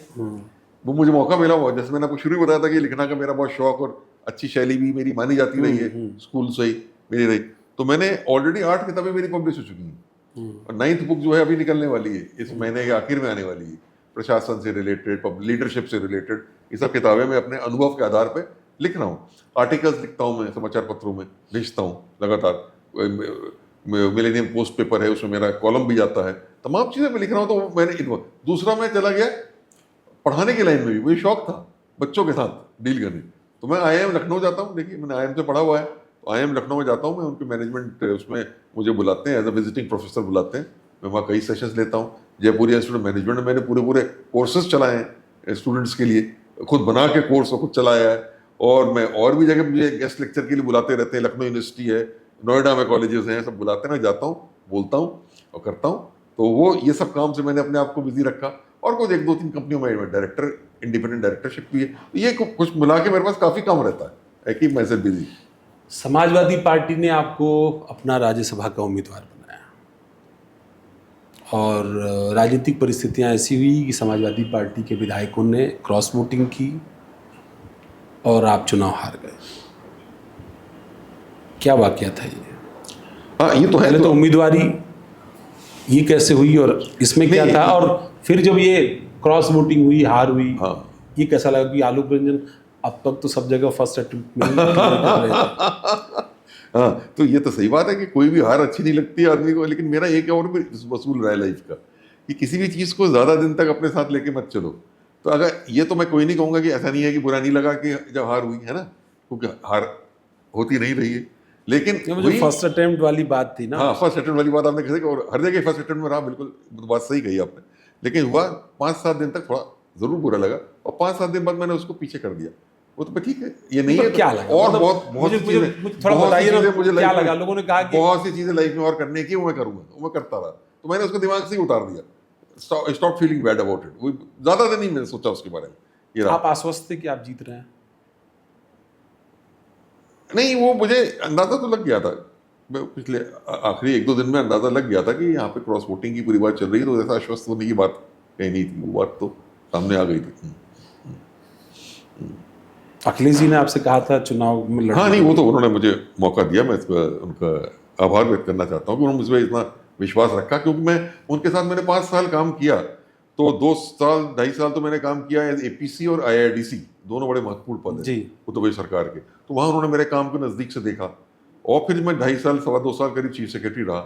वो मुझे मौका मिला हुआ। जैसे मैंने आपको शुरू ही बताया था कि लिखना का मेरा बहुत शौक, और अच्छी शैली भी मेरी मानी जाती रही है, स्कूल से ही मेरी रही। तो मैंने ऑलरेडी 8 किताबें मेरी पब्लिश हो चुकी हैं, और 9th बुक जो है अभी निकलने वाली है, इस महीने के आखिर में आने वाली है। प्रशासन से रिलेटेड, लीडरशिप से रिलेटेड, ये सब किताबें मैं अपने अनुभव के आधार पर लिख रहा हूँ। आर्टिकल्स लिखता हूँ, मैं समाचार पत्रों में भेजता हूँ लगातार। मिलेनियम पोस्ट पेपर है, उसमें मेरा कॉलम भी जाता है, तमाम चीज़ें मैं लिख रहा हूँ। तो मैंने दूसरा मैं चला गया पढ़ाने की लाइन में भी, मुझे शौक था बच्चों के साथ डील करने। तो मैं IIM लखनऊ जाता हूँ, देखिए मैंने IIM से पढ़ा हुआ है, IIM लखनऊ में जाता हूँ मैं, उनके मैनेजमेंट उसमें मुझे बुलाते हैं, एज अ विजिटिंग प्रोफेसर बुलाते हैं, मैं वहाँ कई सेशंस लेता हूँ। जयपुर इंस्टीट्यूट ऑफ मैनेजमेंट में मैंने पूरे कोर्सेज चलाए हैं स्टूडेंट्स के लिए, खुद बना के कोर्स खुद चलाया है। और मैं और भी जगह मुझे गेस्ट लेक्चर के लिए बुलाते रहते हैं, लखनऊ यूनिवर्सिटी है, नोएडा में कॉलेजेस हैं, सब बुलाते हैं, मैं जाता हूँ, बोलता हूँ और करता हूँ। तो वो ये सब काम से मैंने अपने आप को बिजी रखा। और कुछ 1-2-3 कंपनियों में डायरेक्टर, इंडिपेंडेंट डायरेक्टरशिप भी है। तो ये कुछ मिला के मेरे पास काफ़ी काम रहता है, keep my self busy. Samajwadi party ने आपको अपना राज्यसभा का उम्मीदवार बनाया और राजनीतिक परिस्थितियां ऐसी हुई कि समाजवादी पार्टी के विधायकों ने क्रॉस वोटिंग की और आप चुनाव हार गए। क्या वाकया था ये? हाँ, ये तो है। पहले तो उम्मीदवारी ये कैसे हुई और इसमें क्या था, और फिर जब ये क्रॉस वोटिंग हुई, हार हुई, हाँ ये कैसा लगा कि आलोक रंजन अब तक तो सब जगह फर्स्ट अटेम्प्ट में ही clear कर रहे थे? हाँ, तो ये तो सही बात है कि कोई भी हार अच्छी नहीं लगती है आदमी को। लेकिन मेरा एक और भी वसूल रहा है लाइफ का कि किसी भी चीज़ को ज़्यादा दिन तक अपने साथ लेके मत चलो। तो अगर ये तो मैं कोई नहीं कहूँगा कि ऐसा नहीं है कि बुरा नहीं लगा कि जब हार हुई है ना, क्योंकि हार होती नहीं रही है, लेकिन ये मुझे फर्स्ट अटेम्प्ट वाली बात थी ना। हाँ, फर्स्ट अटेम्प्ट वाली बात आपने कही, और हर जगह फर्स्ट अटेम्प्ट में रहा, बिल्कुल बात सही कही आपने। लेकिन हुआ 5-7 दिन तक थोड़ा जरूर बुरा लगा, और 5-7 दिन बाद मैंने उसको पीछे कर दिया। वो तो ठीक है, ये नहीं है। क्या लगा? और मतलब बहुत सी चीजें, थोड़ा बताइए ना, मुझे क्या लाइफ लगा? में लोगों ने कहा कि बहुत सी चीजें लाइफ में और करने की, वो मैं करूंगा, वो मैं करता रहा। तो मैंने उसको दिमाग से ही उतार दिया, stop feeling bad about it. वो ज्यादा दिन नहीं मैंने सोचा उसके बारे में। ये रहा। आप आश्वस्त थे कि आप जीत रहे हैं? नहीं, वो मुझे अंदाजा तो लग गया था, पिछले आखिरी 1-2 दिन में अंदाजा लग गया था कि यहाँ पे क्रॉस वोटिंग की पूरी बात चल रही है, तो ऐसा आश्वस्त होने की बात कहीं नहीं थी, वो बात तो सामने आ गई थी। अखिलेश जी ने आपसे कहा था चुनाव में लड़ने? हाँ, नहीं, वो तो उन्होंने मुझे मौका दिया, मैं इस पर उनका आभार व्यक्त करना चाहता हूँ कि उन्होंने मुझ पर इतना विश्वास रखा, क्योंकि मैं उनके साथ मैंने 5 साल काम किया। तो 2 साल 2.5 साल तो मैंने काम किया है APC और IRDC, दोनों बड़े महत्वपूर्ण पद जी। हैं उत्तर प्रदेश सरकार के। तो वहाँ उन्होंने मेरे काम को नज़दीक से देखा, और फिर मैं 2.5 साल 2.25 साल करीब चीफ सेक्रेटरी रहा।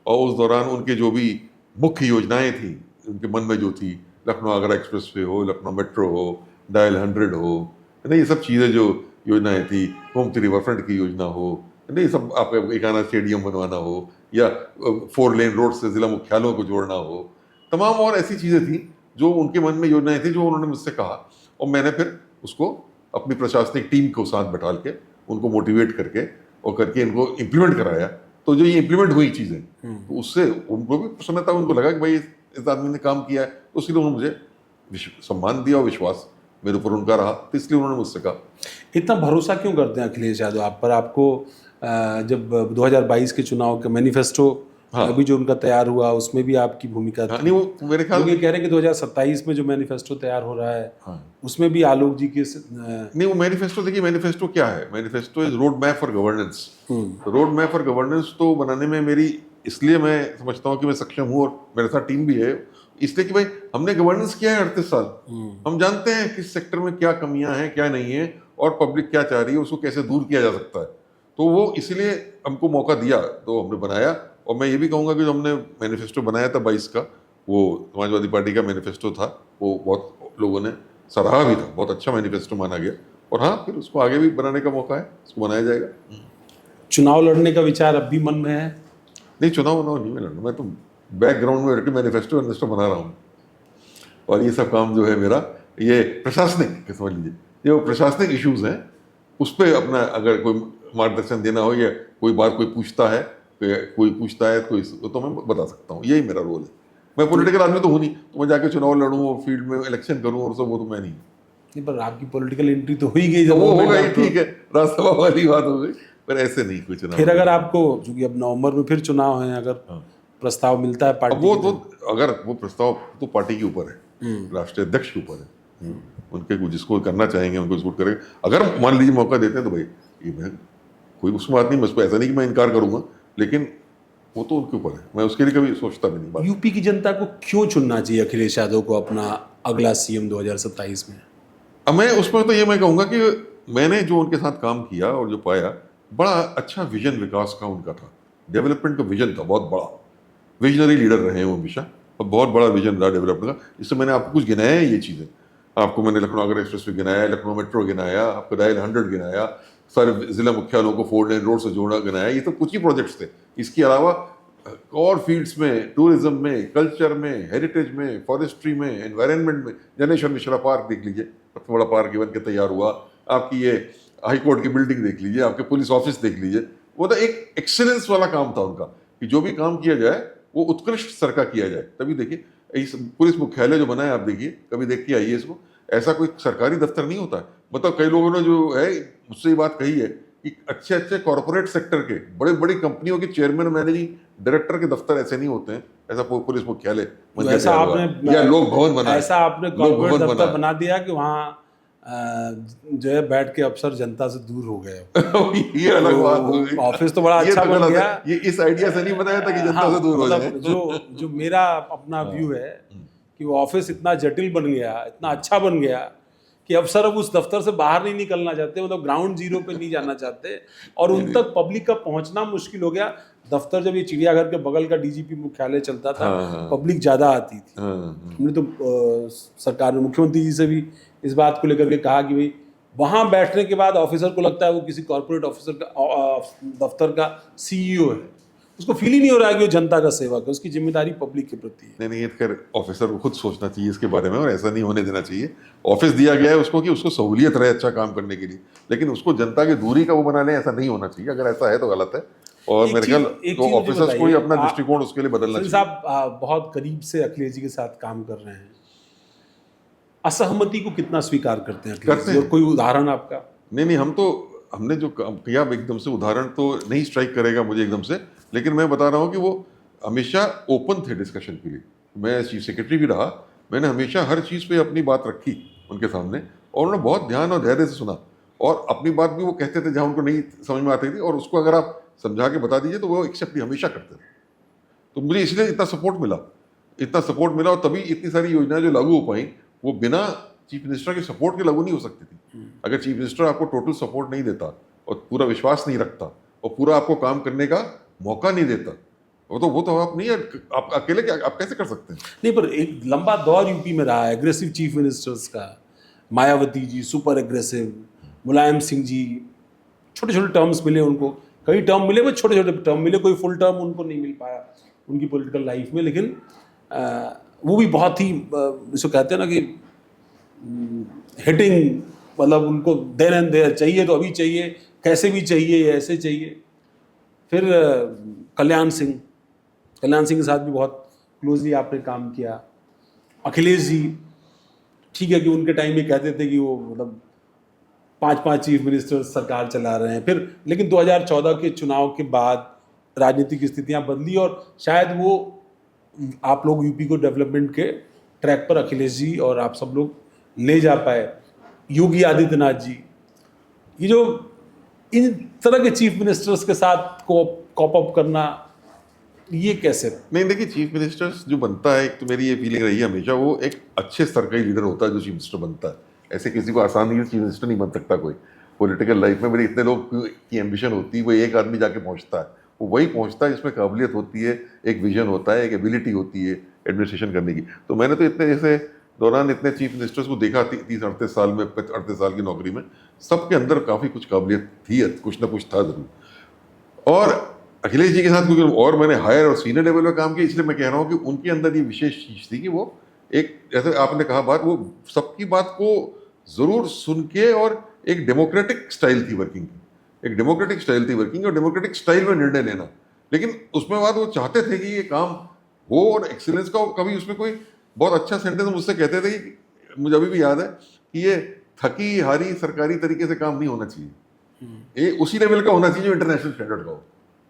और उस दौरान उनके जो भी मुख्य योजनाएं थी उनके मन में जो थी, लखनऊ आगरा एक्सप्रेस वे हो, लखनऊ मेट्रो हो, डायल 100 हो, है ना, ये सब चीज़ें जो योजनाएं थी, गोमती रिवर फ्रंट की योजना हो, है ना, ये सब, आपका एकाना स्टेडियम बनवाना हो, या 4 लेन रोड से जिला मुख्यालयों को जोड़ना हो, तमाम और ऐसी चीज़ें थी जो उनके मन में योजनाएं थी, जो उन्होंने मुझसे कहा, और मैंने फिर उसको अपनी प्रशासनिक टीम को साथ बैठा के उनको मोटिवेट करके और करके इनको इम्प्लीमेंट कराया। तो जो ये इम्प्लीमेंट हुई चीज़ें, तो उससे उनको भी प्रसन्नता, उनको लगा कि भाई इस आदमी ने काम किया है, तो इसलिए उन्होंने मुझे सम्मान दिया और विश्वास मेरे ऊपर उनका रहा, तो इसलिए उन्होंने मुझसे कहा। इतना भरोसा क्यों करते हैं अखिलेश यादव आप पर? आपको जब 2022 के चुनाव का मैनिफेस्टो अभी जो उनका तैयार हुआ, उसमें भी आपकी भूमिका थी। नहीं, वो मेरे ख्याल लोग ये कह रहे हैं कि 2027 में जो मैनिफेस्टो तैयार हो रहा है, उसमें भी आलोक जी के नहीं, वो मैनिफेस्टो, देखिए मैनिफेस्टो क्या है, manifesto is road map for governance. Road map for governance तो बनाने में मेरी, इसलिए मैं समझता हूँ कि मैं सक्षम हूँ, और मेरे साथ टीम भी है, इसलिए कि भाई हमने गवर्नेंस किया है 38 साल, हम जानते हैं किस सेक्टर में क्या कमियां हैं, क्या नहीं है, और पब्लिक क्या चाह रही है, उसको कैसे दूर किया जा सकता है। तो वो इसलिए हमको मौका दिया, तो हमने बनाया। और मैं ये भी कहूँगा कि जो हमने मैनिफेस्टो बनाया था 22 का, वो समाजवादी पार्टी का मैनिफेस्टो था, वो बहुत लोगों ने सराहा भी था, बहुत अच्छा मैनिफेस्टो माना गया। और हाँ, फिर उसको आगे भी बनाने का मौका है, उसको बनाया जाएगा। चुनाव लड़ने का विचार अब भी मन में है? नहीं, चुनाव नहीं मैं लड़ना, मैं तो बैकग्राउंड में बैठ मैनिफेस्टो बना रहा हूँ। और ये सब काम जो है मेरा, ये प्रशासनिक, समझ लीजिए, ये वो प्रशासनिक इश्यूज हैं, उस पर अपना अगर कोई मार्गदर्शन देना हो, या कोई बात कोई पूछता है, कोई तो मैं बता सकता हूँ, यही मेरा रोल है। मैं पॉलिटिकल आदमी तो हूँ नहीं, तो मैं जाके चुनाव लड़ूँ और फील्ड में इलेक्शन करूँ और सब, वो तो मैं नहीं। पर आपकी पॉलिटिकल एंट्री तो हुई गई, जब वो हो गई, ठीक है, राज्यसभा वाली बात हो गई, पर ऐसे नहीं कुछ चुनाव। फिर अगर आपको, क्योंकि अब नवंबर में फिर चुनाव है, अगर प्रस्ताव मिलता है पार्टी, वो तो अगर वो प्रस्ताव तो पार्टी के ऊपर है, राष्ट्रीय अध्यक्ष के ऊपर है, उनके जिसको करना चाहेंगे उनको सपोर्ट करेंगे। अगर मान लीजिए मौका देते हैं तो भाई ये मैं कोई उसमें बात नहीं, मैं उसको ऐसा नहीं कि मैं इनकार करूंगा, लेकिन वो तो उनके ऊपर है, मैं उसके लिए कभी सोचता भी नहीं। यूपी की जनता को क्यों चुनना चाहिए अखिलेश यादव को अपना अगला CM 2027 में? अब मैं उसमें तो ये मैं कहूँगा कि मैंने जो उनके साथ काम किया और जो पाया, बड़ा अच्छा विजन विकास का उनका था, डेवलपमेंट का विजन था, बहुत बड़ा विजनरी लीडर रहे हैं वो हमेशा, और बहुत बड़ा विजन रहा डेवलपमेंट का। इससे मैंने आपको कुछ गिनाया है ये चीज़ें, आपको मैंने लखनऊ आगरा एक्सप्रेस वे गिनाया, लखनऊ मेट्रो गिनाया, आपको डायल 100 गिनाया, सारे जिला मुख्यालयों को 4 लेन रोड से जोड़ा बनाया, ये तो कुछ ही प्रोजेक्ट्स थे। इसके अलावा और फील्ड्स में, टूरिज्म में, कल्चर में, हेरिटेज में, फॉरेस्ट्री में, एनवायरनमेंट में, जनेश्वर मिश्रा पार्क देख लीजिए, सबसे बड़ा पार्क बन के तैयार हुआ। आपकी ये हाई कोर्ट की बिल्डिंग देख लीजिए, आपके पुलिस ऑफिस देख लीजिए। वो तो एक एक्सीलेंस वाला काम था उनका कि जो भी काम किया जाए वो उत्कृष्ट स्तर का किया जाए। तभी देखिए इस पुलिस मुख्यालय जो बना है, आप देखिए, कभी देख के आइए इसको, ऐसा कोई सरकारी दफ्तर नहीं होता है। मतलब कई लोगों ने जो है मुझसे ये बात कही है कि अच्छे अच्छे कॉर्पोरेट सेक्टर के बड़े बड़ी कंपनियों के चेयरमैन, मैनेजिंग डायरेक्टर के दफ्तर ऐसे नहीं होते हैं। ऐसा पुलिस मुख्यालय बन के ऐसा तैयार हुआ। आपने या लोक भवन बना है, ऐसा आपने लोक कॉर्पोरेट भवन दफ्तर बना बना दिया कि वहाँ जो है बैठ के अफसर जनता से दूर हो गए। है। ये अलग बात हो गई। ऑफिस तो बड़ा ये अच्छा तो बन गलत गया। है। ये इस आइडिया से नहीं बनाया था कि जनता हाँ, से दूर हो मतलब जाए। जो मेरा अपना व्यू है कि वो ऑफिस इतना जटिल बन गया, इतना अच्छा बन गया कि अफसर अब उस दफ्तर से बाहर नहीं निकलना चाहते, मतलब ग्राउंड जीरो पे नहीं जाना चाहते, और उन तक पब्लिक का पहुंचना मुश्किल हो गया। दफ्तर जब ये चिड़ियाघर के बगल का डीजीपी मुख्यालय चलता था, पब्लिक ज्यादा आती थी। हमने तो सरकार ने, मुख्यमंत्री जी से भी इस बात को लेकर के कहा कि भाई वहां बैठने के बाद ऑफिसर को लगता है वो किसी कॉर्पोरेट ऑफिसर का दफ्तर का सीईओ है, उसको फील ही नहीं हो रहा है कि वो जनता का सेवक है, उसकी जिम्मेदारी पब्लिक के प्रति है। नहीं, ये खैर ऑफिसर को खुद सोचना चाहिए इसके बारे में, और ऐसा नहीं होने देना चाहिए। ऑफिस दिया गया है उसको कि उसको सहूलियत रहे अच्छा काम करने के लिए, लेकिन उसको जनता की दूरी का वो बना ले, ऐसा नहीं होना चाहिए। अगर ऐसा है तो गलत है, और मेरे ख्याल तो ऑफिसर्स को ही अपना दृष्टिकोण उसके लिए बदलना चाहिए। साहब बहुत करीब से अखिलेश जी के साथ काम कर रहे हैं, असहमति को कितना स्वीकार करते हैं अखिलेश जी? और कोई उदाहरण आपका? नहीं, हमने जो काम किया एकदम से उदाहरण तो नहीं स्ट्राइक करेगा मुझे एकदम से, लेकिन मैं बता रहा हूँ कि वो हमेशा ओपन थे डिस्कशन के लिए। मैं चीफ सेक्रेटरी भी रहा, मैंने हमेशा हर चीज़ पे अपनी बात रखी उनके सामने, और उन्होंने बहुत ध्यान और धैर्य से सुना, और अपनी बात भी वो कहते थे जहाँ उनको नहीं समझ में आती थी, और उसको अगर आप समझा के बता दीजिए तो वो एक्सेप्ट हमेशा करते थे। तो मुझे इसलिए इतना सपोर्ट मिला, और तभी इतनी सारी योजनाएं जो लागू हो पाई वो बिना चीफ मिनिस्टर के सपोर्ट के लागू नहीं हो सकती थी। अगर चीफ मिनिस्टर आपको टोटल सपोर्ट नहीं देता और पूरा विश्वास नहीं रखता और पूरा आपको काम करने का मौका नहीं देता, वो तो आप नहीं, आप अकेले आप कैसे कर सकते हैं? नहीं, पर एक लंबा दौर यूपी में रहा है एग्रेसिव चीफ मिनिस्टर्स का। मायावती जी सुपर एग्रेसिव, मुलायम सिंह जी, छोटे छोटे टर्म्स मिले उनको, कई टर्म मिले, वो छोटे छोटे टर्म मिले, कोई फुल टर्म उनको नहीं मिल पाया उनकी पॉलिटिकल लाइफ में। लेकिन वो भी बहुत ही जिसको कहते हैं ना कि हिटिंग, मतलब उनको देर एंड देर चाहिए तो अभी चाहिए, कैसे भी चाहिए, ऐसे चाहिए। फिर कल्याण सिंह के साथ भी बहुत क्लोजली आपने काम किया। अखिलेश जी, ठीक है कि उनके टाइम में कहते थे कि वो मतलब 5 चीफ मिनिस्टर सरकार चला रहे हैं, फिर लेकिन 2014 के चुनाव के बाद राजनीतिक स्थितियां बदली और शायद वो आप लोग यूपी को डेवलपमेंट के ट्रैक पर अखिलेश जी और आप सब लोग ले जा पाए। योगी आदित्यनाथ जी, ये जो इन तरह के चीफ मिनिस्टर्स के साथ कॉप अप करना, ये कैसे? नहीं, देखिए, चीफ मिनिस्टर्स जो बनता है, एक तो मेरी ये फीलिंग रही है हमेशा, वो एक अच्छे स्तर का ही लीडर होता है जो चीफ मिनिस्टर बनता है। ऐसे किसी को आसानी से चीफ मिनिस्टर नहीं बन सकता कोई। पॉलिटिकल लाइफ में मेरे इतने लोग की एम्बिशन होती है, वो एक आदमी जाके पहुंचता है, वो वही पहुंचता है जिसमें काबिलियत होती है, एक विजन होता है, एक एबिलिटी होती है एडमिनिस्ट्रेशन करने की। तो मैंने तो इतने जैसे दौरान इतने चीफ मिनिस्टर्स को देखा 30-38 साल में, 38 साल की नौकरी में, सबके अंदर काफ़ी कुछ काबिलियत थी, कुछ ना कुछ था जरूर। और अखिलेश जी के साथ क्योंकि और मैंने हायर और सीनियर लेवल में काम किया, इसलिए मैं कह रहा हूँ कि उनके अंदर ये विशेष चीज़ थी कि वो एक, जैसे आपने कहा बात, वो सबकी बात को ज़रूर सुन के, और एक डेमोक्रेटिक स्टाइल थी वर्किंग की, और डेमोक्रेटिक स्टाइल में निर्णय लेना। लेकिन उसमें बाद वो चाहते थे कि ये काम हो और एक्सीलेंस का। कभी उसमें कोई बहुत अच्छा सेंटेंस मुझसे कहते थे कि मुझे अभी भी याद है कि ये थकी हारी सरकारी तरीके से काम नहीं होना चाहिए, ये उसी लेवल का होना चाहिए जो इंटरनेशनल स्टैंडर्ड का हो।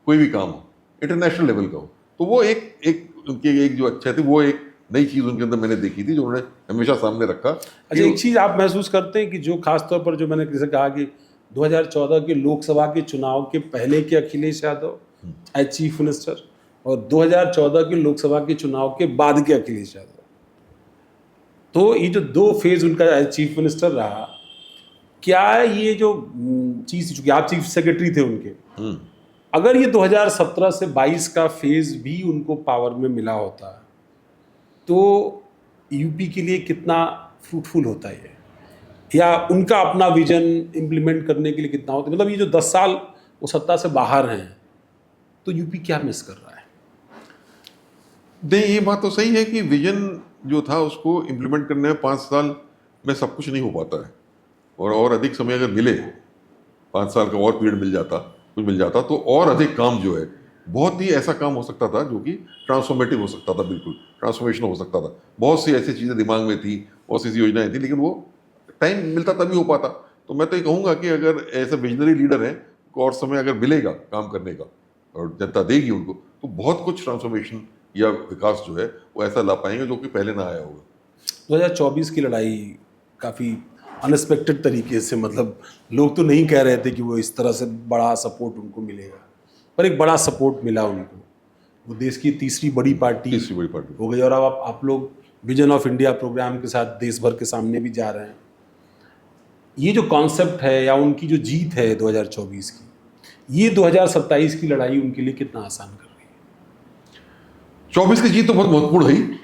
कोई भी काम हो इंटरनेशनल लेवल का हो। तो वो एक उनकी एक जो अच्छा थी, वो एक नई चीज़ उनके अंदर मैंने देखी थी जो उन्होंने हमेशा सामने रखा। अच्छा, एक चीज़ आप महसूस करते हैं कि जो खासतौर पर जो मैंने जैसे कहा कि 2014 के लोकसभा के चुनाव के पहले के Akhilesh Yadav as chief minister और 2014 के लोकसभा के चुनाव के बाद के अखिलेश यादव, तो ये जो 2 फेज उनका एज चीफ मिनिस्टर रहा, क्या ये जो चीज़, चूंकि आप चीफ सेक्रेटरी थे उनके, अगर ये 2017 से 22 का फेज भी उनको पावर में मिला होता तो यूपी के लिए कितना फ्रूटफुल होता है? या उनका अपना विजन इम्प्लीमेंट करने के लिए कितना होता है? मतलब ये जो 10 साल वो सत्ता से बाहर हैं, तो यूपी क्या मिस कर रहा है? नहीं, ये बात तो सही है कि विजन जो था उसको इम्प्लीमेंट करने में 5 साल में सब कुछ नहीं हो पाता है, और अधिक समय अगर मिले, 5 साल का और पीरियड मिल जाता तो और अधिक काम जो है, बहुत ही ऐसा काम हो सकता था जो कि ट्रांसफॉर्मेटिव हो सकता था, बिल्कुल ट्रांसफॉर्मेशन हो सकता था। बहुत सी ऐसी चीज़ें दिमाग में थी, बहुत सी ऐसी योजनाएं थी, लेकिन वो टाइम मिलता तभी हो पाता। तो मैं तो ये कहूँगा कि अगर ऐसे विजनरी लीडर हैं, को और समय अगर मिलेगा काम करने का और जनता देगी उनको, तो बहुत कुछ ट्रांसफॉर्मेशन या विकास जो है वो ऐसा ला पाएंगे जो कि पहले ना आया होगा। 2024 की लड़ाई काफ़ी अनएक्सपेक्टेड तरीके से, मतलब लोग तो नहीं कह रहे थे कि वो इस तरह से बड़ा सपोर्ट उनको मिलेगा, पर एक बड़ा सपोर्ट मिला उनको। वो देश की तीसरी बड़ी पार्टी तीसरी बड़ी पार्टी हो गई, और अब आप लोग विजन ऑफ इंडिया प्रोग्राम के साथ देश भर के सामने भी जा रहे हैं। ये जो कॉन्सेप्ट है या उनकी जो जीत है 2024 की, ये 2027 की लड़ाई उनके लिए कितना आसान कर रही है? 24 की जीत तो बहुत महत्वपूर्ण है।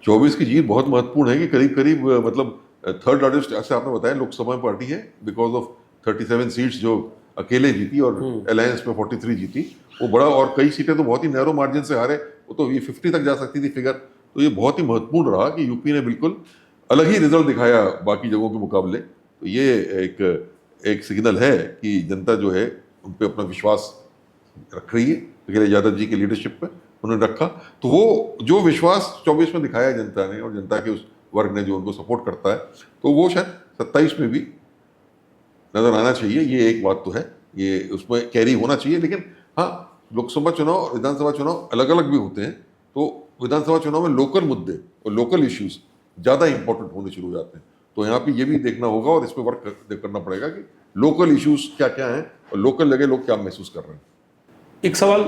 24 की जीत बहुत महत्वपूर्ण है कि करीब करीब मतलब थर्ड लार्जेस्ट, ऐसे आपने बताया, लोकसभा में पार्टी है बिकॉज ऑफ 37 सीट्स जो अकेले जीती और अलायंस में 43 जीती, वो बड़ा, और कई सीटें तो बहुत ही नैरो मार्जिन से हारे, वो तो ये 50 तक जा सकती थी फिगर। तो ये बहुत ही महत्वपूर्ण रहा कि यूपी ने बिल्कुल अलग ही रिजल्ट दिखाया बाकी जगहों के मुकाबले। तो ये एक सिग्नल है कि जनता जो है उन पर अपना विश्वास रख रही है। अखिलेश यादव जी की लीडरशिप पे उन्होंने रखा, तो वो जो विश्वास 24 में दिखाया जनता ने और जनता के उस वर्ग ने जो उनको सपोर्ट करता है, तो वो शायद 27 में भी नजर आना चाहिए। ये एक बात तो है, ये उसमें कैरी होना चाहिए। लेकिन हाँ, लोकसभा चुनाव और विधानसभा चुनाव अलग अलग भी होते हैं, तो विधानसभा चुनाव में लोकल मुद्दे और लोकल इश्यूज ज़्यादा इंपॉर्टेंट होने शुरू हो जाते हैं। तो यहाँ पे ये भी देखना होगा और इस पर वर्क करना पड़ेगा कि लोकल इश्यूज क्या क्या हैं और लोकल जगह लोग क्या महसूस कर रहे हैं। एक सवाल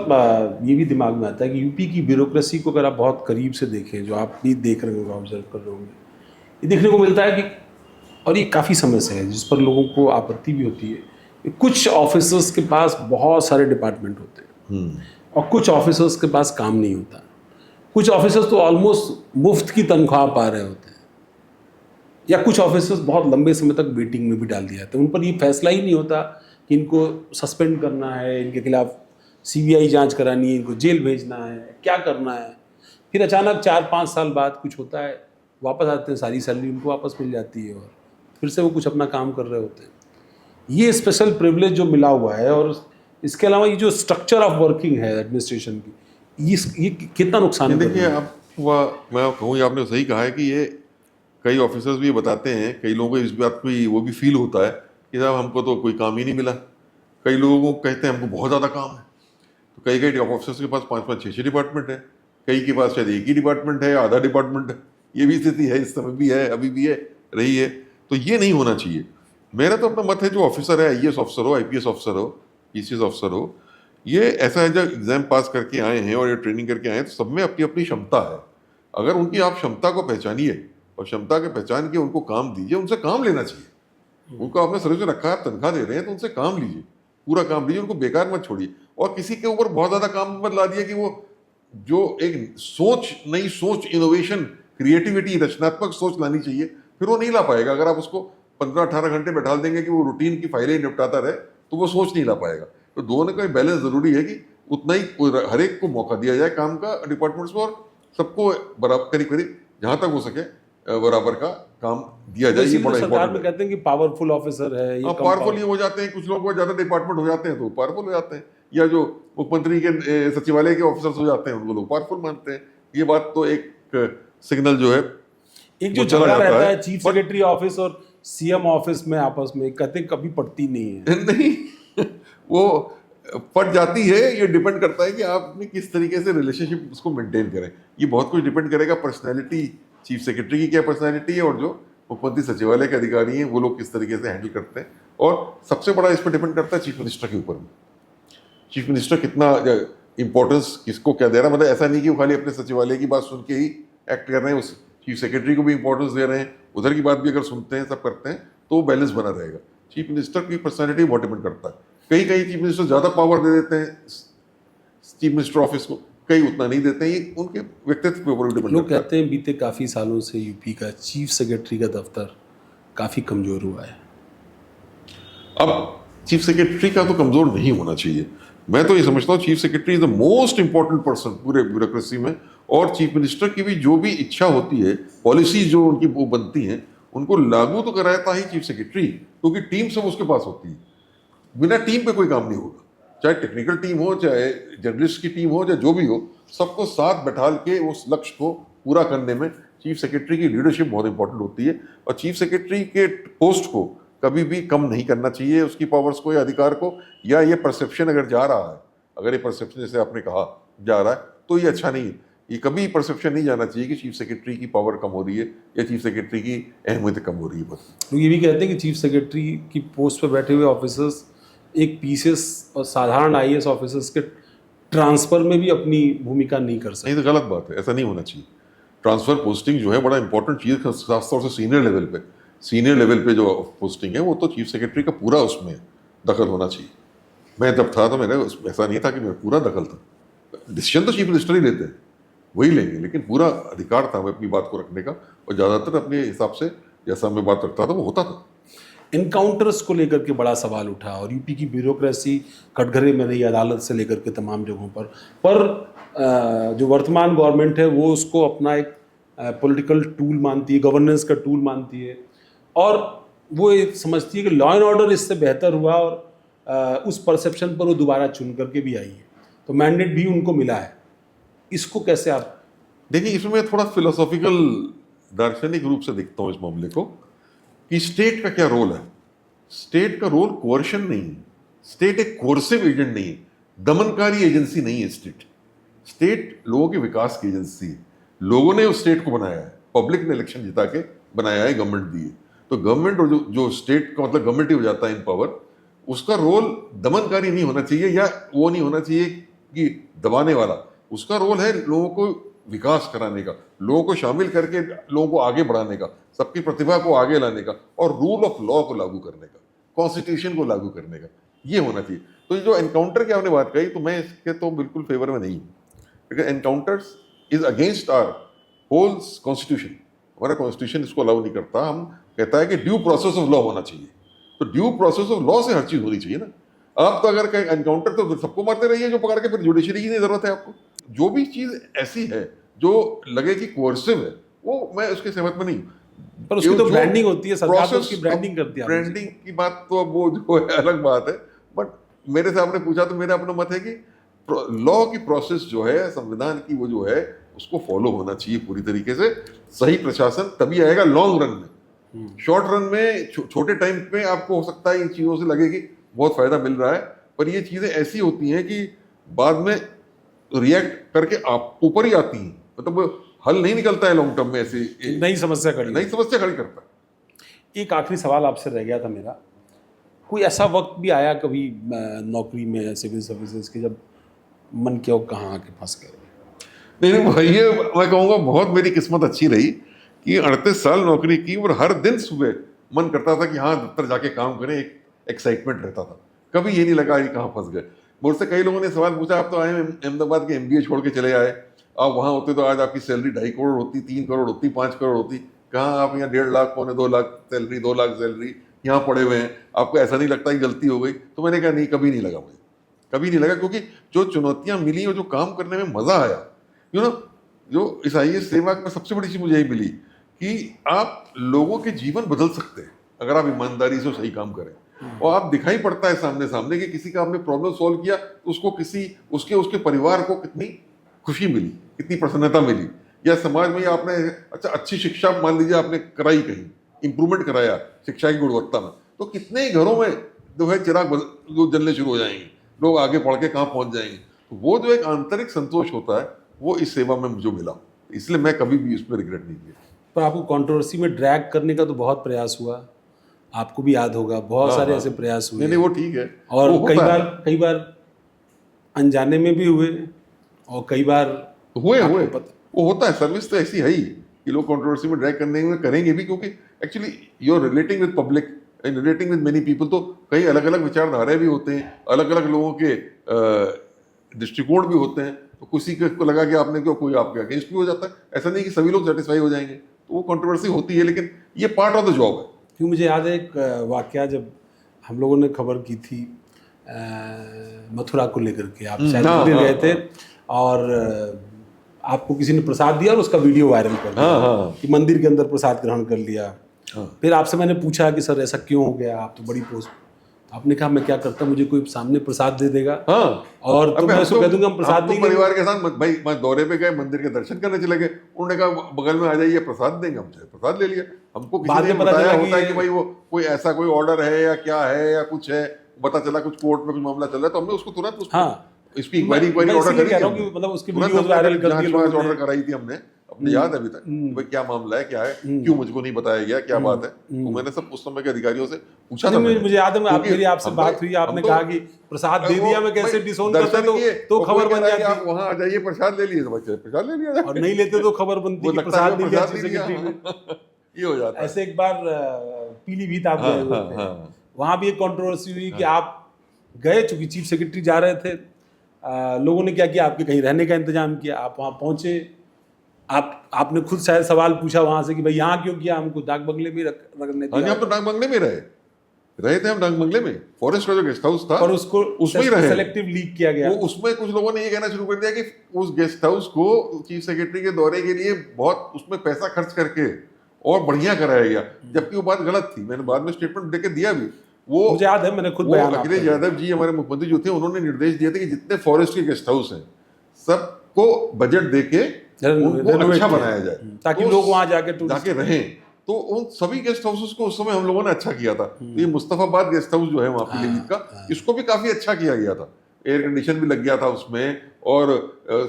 ये भी दिमाग में आता है कि यूपी की ब्यूरोक्रेसी को अगर आप बहुत करीब से देखें, जो आप भी देख रहे होंगे, ऑब्जर्व कर रहे होंगे, ये देखने को मिलता है कि, और ये काफ़ी समय से है, जिस पर लोगों को आपत्ति भी होती है, कि कुछ ऑफिसर्स के पास बहुत सारे डिपार्टमेंट होते हैं और कुछ ऑफिसर्स के पास काम नहीं होता। कुछ ऑफिसर्स तो ऑलमोस्ट मुफ्त की तनख्वाह पा रहे होते हैं, या कुछ ऑफिसर्स बहुत लंबे समय तक वेटिंग में भी डाल दिए जाते हैं। उन पर ये फैसला ही नहीं होता कि इनको सस्पेंड करना है, इनके खिलाफ सीबीआई जांच करानी है, इनको जेल भेजना है, क्या करना है। फिर अचानक 4-5 साल बाद कुछ होता है, वापस आते हैं, सारी सैलरी उनको वापस मिल जाती है और फिर से वो कुछ अपना काम कर रहे होते हैं। ये स्पेशल प्रिविलेज जो मिला हुआ है, और इसके अलावा ये जो स्ट्रक्चर ऑफ वर्किंग है एडमिनिस्ट्रेशन की, ये कितना नुकसान कर देखिए, रही है? मैं कहूँ, ये आपने सही कहा है कि ये कई ऑफिसर्स भी ये बताते हैं, कई लोगों को इस बात पे वो भी फील होता है कि साहब हमको तो कोई काम ही नहीं मिला। कई लोगों को कहते हैं हमको बहुत ज़्यादा काम है। तो कई कई ऑफिसर्स के पास 5-5, 6-6 डिपार्टमेंट है, कई के पास शायद एक ही डिपार्टमेंट है, आधा डिपार्टमेंट है। ये भी स्थिति है, इस समय भी है, अभी भी है, रही है। तो ये नहीं होना चाहिए। मेरा तो अपना मत है, जो ऑफिसर है, आईएएस ऑफिसर हो, आईपीएस ऑफिसर हो, पीसीएस ऑफिसर हो, ये ऐसा है, जब एग्जाम पास करके आए हैं और ये ट्रेनिंग करके आए हैं, तो सब में अपनी अपनी क्षमता है। अगर उनकी आप क्षमता को पहचानिए और क्षमता के पहचान के उनको काम दीजिए, उनसे काम लेना चाहिए। उनको आपने सर्विस में रखा है, आप तनख्वाह दे रहे हैं, तो उनसे काम लीजिए, पूरा काम लीजिए, उनको बेकार मत छोड़िए। और किसी के ऊपर बहुत ज्यादा काम मत ला दिया कि वो जो एक सोच, नई सोच, इनोवेशन, क्रिएटिविटी, रचनात्मक सोच लानी चाहिए, फिर वो नहीं ला पाएगा। अगर आप उसको 15-18 घंटे बैठा देंगे कि वो रूटीन की फाइलें निपटाता रहे, तो वो सोच नहीं ला पाएगा। तो दोनों का बैलेंस जरूरी है कि उतना ही हर एक को मौका दिया जाए काम का डिपार्टमेंट्स में, और सबको बराबर करीब करीब जहां तक हो सके बराबर का काम दिया जाए। ये बड़ा सरकार में इंपॉर्टेंट है। कहते हैं कि पावरफुल ऑफिसर है, ये कम पावरफुल ये हो जाते हैं, कुछ लोग ज्यादा डिपार्टमेंट हो जाते हैं तो पावरफुल हो जाते हैं, या जो मुख्यमंत्री के सचिवालय के ऑफिसर्स हो जाते हैं उनको लोग पावरफुल मानते हैं। ये बात तो एक सिग्नल जो है, एक जो झगड़ा रहता है चीफ सेक्रेटरी ऑफिस और सीएम ऑफिस में आपस में, कहते हैं कभी पड़ती नहीं है। नहीं, वो पड़ जाती है। ये डिपेंड करता है कि आपने किस तरीके से रिलेशनशिप उसको मेंटेन करें। ये बहुत कुछ डिपेंड करेगा, पर्सनैलिटी, चीफ सेक्रेटरी की क्या पर्सनैलिटी है, और जो मुख्यमंत्री सचिवालय के अधिकारी हैं वो लोग किस तरीके से हैंडल करते हैं। और सबसे बड़ा इस पर डिपेंड करता है चीफ मिनिस्टर के ऊपर में। चीफ मिनिस्टर कितना इंपॉर्टेंस किसको क्या दे रहा है। मतलब ऐसा नहीं कि वो खाली अपने सचिवालय की बात सुन के ही एक्ट कर रहे हैं, उस चीफ सेक्रेटरी को भी इंपॉर्टेंस दे रहे हैं, उधर की बात भी अगर सुनते हैं, सब करते हैं, तो बैलेंस बना रहेगा। चीफ मिनिस्टर की पर्सनैलिटी बहुत डिपेंड करता है। कई चीफ मिनिस्टर ज़्यादा पावर दे देते हैं चीफ मिनिस्टर ऑफिस को, कई उतना नहीं देते हैं। ये उनके व्यक्तित्व के ऊपर डिपेंड करता है। लोग कहते हैं बीते काफ़ी सालों से यूपी का चीफ सेक्रेटरी का दफ्तर काफ़ी कमज़ोर हुआ है। अब चीफ सेक्रेटरी का तो कमजोर नहीं होना चाहिए। मैं तो ये समझता हूँ chief secretary is the most important person पूरे ब्यूरोक्रेसी में, और चीफ मिनिस्टर की भी जो भी इच्छा होती है, पॉलिसीज जो उनकी वो बनती हैं, उनको लागू तो कराता ही चीफ सेक्रेटरी, क्योंकि टीम सब उसके पास होती है। बिना टीम पे कोई काम नहीं होगा, चाहे टेक्निकल टीम हो, चाहे जर्नलिस्ट की टीम हो, चाहे जो भी हो, सबको साथ बैठाल के उस लक्ष्य को पूरा करने में चीफ सेक्रेटरी की लीडरशिप बहुत इंपॉर्टेंट होती है। और चीफ सेक्रेटरी के पोस्ट को कभी भी कम नहीं करना चाहिए, उसकी पावर्स को या अधिकार को, या ये परसेप्शन अगर जा रहा है, अगर ये परसेप्शन जैसे आपने कहा जा रहा है, तो ये अच्छा नहीं है। ये कभी परसेप्शन नहीं जाना चाहिए कि चीफ सेक्रेटरी की पावर कम हो रही है या चीफ सेक्रेटरी की अहमियत कम हो रही है। बस लोग ये भी कहते हैं कि चीफ सेक्रेटरी की पोस्ट पर बैठे हुए ऑफिसर्स एक पीसीएस और साधारण आईएएस ऑफिसर्स के ट्रांसफर में भी अपनी भूमिका नहीं कर सकते। नहीं, तो गलत बात है, ऐसा नहीं होना चाहिए। ट्रांसफर पोस्टिंग जो है बड़ा इंपॉर्टेंट चीज़ है, खासतौर से सीनियर लेवल पे जो पोस्टिंग है, वो तो चीफ सेक्रेटरी का पूरा उसमें दखल होना चाहिए। मैं जब था तो मैंने ऐसा नहीं था कि मेरा पूरा दखल था, डिसीजन तो चीफ मिनिस्टर ही लेते हैं, वही लेंगे, लेकिन पूरा अधिकार था मैं अपनी बात को रखने का, और ज़्यादातर अपने हिसाब से जैसा मैं बात रखता था वो होता था। इनकाउंटर्स को लेकर के बड़ा सवाल उठा और यूपी की ब्यूरोक्रेसी कटघरे में रही, अदालत से लेकर के तमाम जगहों पर जो वर्तमान गवर्नमेंट है वो उसको अपना एक पॉलिटिकल टूल मानती है, गवर्नेंस का टूल मानती है, और वो ये समझती है कि लॉ एंड ऑर्डर इससे बेहतर हुआ, और उस परसेप्शन पर वो दोबारा चुन करके भी आई है, तो मैंडेट भी उनको मिला है। इसको कैसे आप देखिए, इसमें मैं थोड़ा फिलोसॉफिकल दार्शनिक रूप से देखता हूँ इस मामले को, कि स्टेट का क्या रोल है। स्टेट का रोल कोर्शन नहीं है, स्टेट एक कोर्सिव एजेंट नहीं है, दमनकारी एजेंसी नहीं है। स्टेट लोगों के विकास की एजेंसी है। लोगों ने उस स्टेट को बनाया है, पब्लिक ने इलेक्शन जिता के बनाया है, गवर्नमेंट दी है। तो गवर्नमेंट और जो स्टेट का मतलब गवर्नमेंट ही हो जाता है इन पावर, उसका रोल दमनकारी नहीं होना चाहिए, या वो नहीं होना चाहिए कि दबाने वाला। उसका रोल है लोगों को विकास कराने का, लोगों को शामिल करके लोगों को आगे बढ़ाने का, सबकी प्रतिभा को आगे लाने का, और रूल ऑफ लॉ को लागू करने का, कॉन्स्टिट्यूशन को लागू करने का, ये होना चाहिए। तो ये जो एनकाउंटर की आपने बात कही, तो मैं इसके तो बिल्कुल फेवर में नहीं हूँ, क्योंकि encounters is against our whole constitution. हमारा कॉन्स्टिट्यूशन इसको अलाउ नहीं करता। हम कहता है कि ड्यू प्रोसेस ऑफ लॉ होना चाहिए, तो ड्यू प्रोसेस ऑफ लॉ से हर चीज होनी चाहिए ना। आप तो अगर कहीं एनकाउंटर तो सबको मारते रहिए जो पकड़ के, फिर जुडिशरी की नहीं जरूरत है आपको। जो भी चीज ऐसी है जो लगे कि कोर्सिव है, वो मैं उसके सहमत में नहीं हूं। पर उसकी तो ब्रांडिंग होती है, सरकार तो उसकी ब्रांडिंग करती है। ब्रांडिंग की बात तो अब वो जो है अलग बात है, बट मेरे से आपने पूछा तो मेरा अपना मत है कि लॉ की प्रोसेस जो है, संविधान की वो जो है, उसको फॉलो होना चाहिए पूरी तरीके से। सही प्रशासन तभी आएगा लॉन्ग रन में। शॉर्ट रन में छोटे टाइम पे आपको हो सकता है इन चीजों से लगे कि बहुत फायदा मिल रहा है, पर ये चीजें ऐसी होती हैं कि बाद में रिएक्ट करके आप ऊपर ही आती हैं, मतलब हल नहीं निकलता है लॉन्ग टर्म में। ऐसी नई समस्या खड़ी करता है। एक आखिरी सवाल आपसे रह गया था मेरा, कोई ऐसा वक्त भी आया कभी नौकरी में, सिविल सर्विसेज के, जब मन किया कहाँ आके फंस गए? नहीं भाई, ये मैं कहूँगा बहुत मेरी किस्मत अच्छी रही कि 38 साल नौकरी की, और हर दिन सुबह मन करता था कि हाँ दफ्तर जाके काम करें, एक एक्साइटमेंट रहता था। कभी ये नहीं लगा कि कहाँ फंस गए। मुझसे कई लोगों ने सवाल पूछा, आप तो आए अहमदाबाद के MBA छोड़ के चले आए, आप वहाँ होते तो आज आपकी सैलरी 2.5 करोड़ होती, 3 करोड़ होती, 5 करोड़ होती। कहाँ आप यहाँ 1.5 लाख, 2.25 लाख सैलरी, 2 लाख सैलरी यहाँ पड़े हुए हैं, आपको ऐसा नहीं लगता कि गलती हो गई? तो मैंने कहा नहीं, कभी नहीं लगा मुझे, कभी नहीं लगा, क्योंकि जो चुनौतियाँ मिली और जो काम करने में मजा आया, जो इस IAS सेवा में सबसे बड़ी चीज मुझे यही मिली कि आप लोगों के जीवन बदल सकते हैं अगर आप ईमानदारी से सही काम करें। और आप दिखाई पड़ता है सामने सामने कि किसी का आपने प्रॉब्लम सॉल्व किया तो उसको उसके परिवार को कितनी खुशी मिली, कितनी प्रसन्नता मिली, या समाज में आपने अच्छी शिक्षा मान लीजिए आपने कराई, कहीं इंप्रूवमेंट कराया शिक्षा की गुणवत्ता में, तो कितने ही घरों में जो है चिराग जो जलने शुरू हो जाएंगे, लोग आगे बढ़ के कहाँ पहुंच जाएंगे। तो वो जो एक आंतरिक संतोष होता है वो इस सेवा में मुझे मिला, इसलिए मैं कभी भी उसमें रिग्रेट नहीं किया। पर आपको कंट्रोवर्सी में ड्रैग करने का तो बहुत प्रयास हुआ, आपको भी याद होगा, बहुत सारे ऐसे प्रयास हुए। नहीं, वो ठीक है, और कई बार अनजाने में भी हुए, और कई बार हुए वो होता है। सर्विस तो ऐसी है ही कि लोग कंट्रोवर्सी में ड्रैग करने में करेंगे भी, क्योंकि actually you are relating with public and relating with many people. तो कई अलग अलग विचारधाराएं भी होते हैं, अलग अलग लोगों के दृष्टिकोण भी होते हैं। तो किसी को लगा कि आपने क्यों, कोई आपके अगेंस्ट भी हो जाता है। ऐसा नहीं कि सभी लोग सेटिस्फाई हो जाएंगे, तो वो कंट्रोवर्सी होती है, लेकिन ये पार्ट ऑफ द जॉब है। क्योंकि मुझे याद है एक वाकया, जब हम लोगों ने खबर की थी मथुरा को लेकर के, आप शायद मंदिर गए थे और आपको किसी ने प्रसाद दिया और उसका वीडियो वायरल कर दिया कि मंदिर के अंदर प्रसाद ग्रहण कर लिया। फिर आपसे मैंने पूछा कि सर ऐसा क्यों हो गया, आप तो बड़ी पोस्ट, आपने कहा मैं क्या करता, मुझे कोई सामने प्रसाद दे देगा और तो मैं उसको कह दूंगा हम प्रसाद नहीं परिवार के साथ भाई मैं दौरे पे गए, मंदिर के दर्शन करने चले गए, उन्होंने कहा बगल में आ जाइए प्रसाद देंगे, हम प्रसाद ले लिया। हमको किसी ने बताया होता है कि भाई वो कोई ऐसा कोई ऑर्डर है या क्या है या कुछ है, पता चला कुछ कोर्ट में कुछ मामला चल रहा है, तो हमने उसको तुरंत इसकी इंक्वायरी ऑर्डर करी थी, मतलब उसकी वीडियोस वायरल कर दी, ऑर्डर कराई थी हमने, अपने याद है अभी तक भाई क्या मामला है, क्या है, क्यों मुझको नहीं बताया गया, क्या बात है। तो मैंने सब उस समय के अधिकारियों से पूछा था। मुझे याद है मेरी आपसे बात हुई, आपने कहा कि प्रसाद दे दिया, मैं कैसे डिसोन करता तो खबर बन जाती, आप वहां आ जाइए प्रसाद ले लिए, तो बच्चे प्रसाद ले लिया, और नहीं लेते तो खबर बनती कि प्रसाद नहीं लिया सेक्रेटरी ने। ये हो जाता है। ऐसे एक बार पीलीभीत आप गए हुए थे, वहां भी एक कंट्रोवर्सी हुई कि आप गए, चूंकि चीफ सेक्रेटरी जा रहे थे, लोगों ने क्या किया, आपके कहीं रहने का इंतजाम किया, आप वहाँ पहुँचे, आपने खुद शायद सवाल पूछा वहाँ से कि भाई यहाँ क्यों किया, हमको डाक बंगले में रखने दिया। हम तो डाक बंगले में रहे थे, हम डाक बंगले में, फॉरेस्ट का जो गेस्ट हाउस था, पर उसको उसमें ही रहे, सेलेक्टिव लीक किया गया। वो उसमें कुछ लोगों ने ये कहना शुरू कर दिया कि उस गेस्ट हाउस को चीफ सेक्रेटरी के दौरे के लिए बहुत उसमें पैसा खर्च करके और बढ़िया कराया गया, जबकि वो बात गलत थी। मैंने बाद में स्टेटमेंट देके दिया भी, वो मुझे याद है, मैंने खुद बयान, अखिलेश यादव जी हमारे मुख्यमंत्री जो थे, उन्होंने निर्देश दिए थे कि जितने फॉरेस्ट के गेस्ट हाउस हैं सबको बजट देके उनको अच्छा बनाया जाए, ताकि लोग वहां जाके रहें। तो उन सभी गेस्ट हाउसेस को उस समय हम लोगों ने अच्छा किया था। तो ये मुस्तफाबाद गेस्ट हाउस जो है वहाँ पीलीभीत का, इसको भी काफी अच्छा किया गया था, एयर कंडीशन भी लग गया था उसमें, और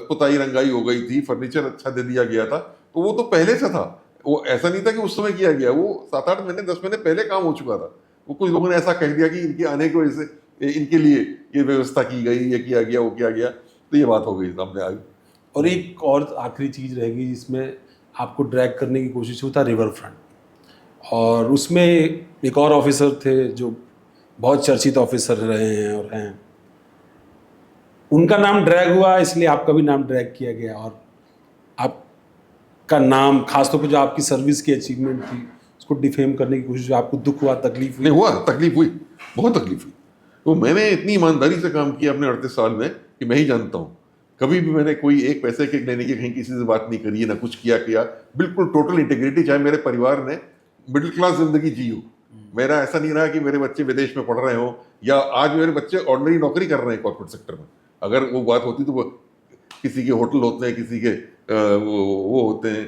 पुताई रंगाई हो गई थी, फर्नीचर अच्छा दे दिया गया था। तो वो तो पहले से था, वो ऐसा नहीं था कि उस समय किया गया, वो 7-8 महीने 10 महीने पहले काम हो चुका था। वो कुछ लोगों ने ऐसा कह दिया कि इनके आने की वजह से इनके लिए ये व्यवस्था की गई, ये किया गया, वो किया गया, तो ये बात हो गई सामने आ गई। और एक और आखिरी चीज़ रहेगी जिसमें आपको ड्रैग करने की कोशिश हुई था, रिवर फ्रंट, और उसमें एक और ऑफिसर थे जो बहुत चर्चित ऑफिसर रहे हैं और हैं, उनका नाम ड्रैग हुआ, इसलिए आपका भी नाम ड्रैग किया गया, और आपका नाम, खासतौर पर जो आपकी सर्विस की अचीवमेंट थी, उसको डिफेम करने की कोशिश, आपको दुख हुआ, तकलीफ हुई? नहीं हुआ, तकलीफ हुई, बहुत तकलीफ हुई। तो मैंने इतनी ईमानदारी से काम किया अपने 38 साल में कि मैं ही जानता हूँ, कभी भी मैंने कोई एक पैसे के लेने की कहीं किसी से बात नहीं करी है, ना कुछ किया, बिल्कुल टोटल इंटीग्रिटी। चाहे मेरे परिवार ने मिडिल क्लास जिंदगी जी हो, मेरा ऐसा नहीं रहा कि मेरे बच्चे विदेश में पढ़ रहे हो या आज मेरे बच्चे ऑर्डिनरी नौकरी कर रहे हैं कॉर्पोरेट सेक्टर में। अगर वो बात होती तो वो किसी के होटल होते हैं, किसी के वो होते हैं,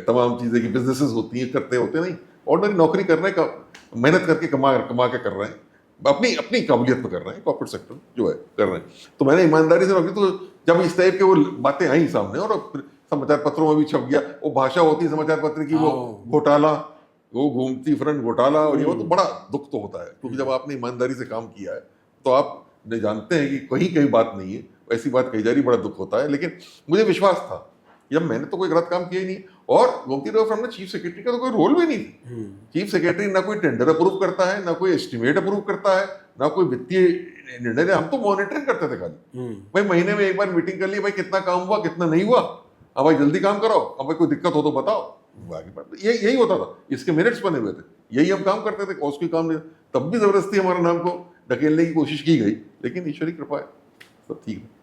तमाम चीज़ें की बिजनेसेस होती हैं, करते होते नहीं, ऑर्डिनरी नौकरी करने का, मेहनत करके कमा के कर रहे हैं, अपनी काबिलियत में कर रहे हैं, कॉर्पोरेट सेक्टर जो है कर रहे हैं। तो मैंने ईमानदारी से नौकरी, तो जब इस टाइप के वो बातें आई सामने और फिर समाचार पत्रों में भी छप गया, वो भाषा होती है समाचार पत्र की, वो घोटाला, वो घूमती फ्रंट घोटाला, और ये वो, तो बड़ा दुख तो होता है, क्योंकि जब आपने ईमानदारी से काम किया है तो आप जानते हैं कि कहीं बात नहीं है, ऐसी बात कही जा रही, बड़ा दुख होता है। लेकिन मुझे विश्वास था, जब मैंने तो कोई गलत काम किया ही नहीं, और गोमती रिवर फ्रंट में चीफ सेक्रेटरी का तो कोई रोल भी नहीं थी। चीफ सेक्रेटरी ना कोई टेंडर अप्रूव करता है, ना कोई एस्टिमेट अप्रूव करता है, ना कोई वित्तीय निर्णय, हम तो मॉनिटरिंग करते थे खाली। भाई महीने में एक बार मीटिंग कर ली, भाई कितना काम हुआ, कितना नहीं हुआ, अब भाई जल्दी काम कराओ, अब भाई कोई दिक्कत हो तो बताओ, आगे बढ़, यही होता था, इसके मिनट्स बने हुए थे, यही हम काम करते थे, उसकी काम नहीं। तब भी जबरदस्ती हमारे नाम को ढकेलने की कोशिश की गई, लेकिन ईश्वरी कृपा है, सब ठीक है।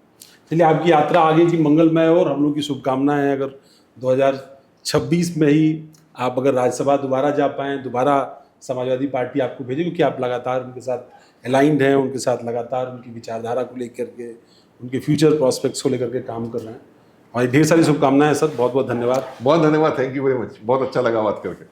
चलिए, आपकी यात्रा आगे की मंगलमय और हम लोग की शुभकामनाएं हैं। अगर 2026 में ही आप अगर राज्यसभा दोबारा जा पाएँ, दोबारा समाजवादी पार्टी आपको भेजे, क्योंकि आप लगातार उनके साथ अलाइंड हैं, उनके साथ लगातार उनकी विचारधारा को लेकर के, उनके फ्यूचर प्रॉस्पेक्ट्स को लेकर के काम कर रहे हैं। और ढेर सारी शुभकामनाएं सर, बहुत बहुत धन्यवाद। बहुत धन्यवाद, थैंक यू वेरी मच, बहुत अच्छा लगा बात करके।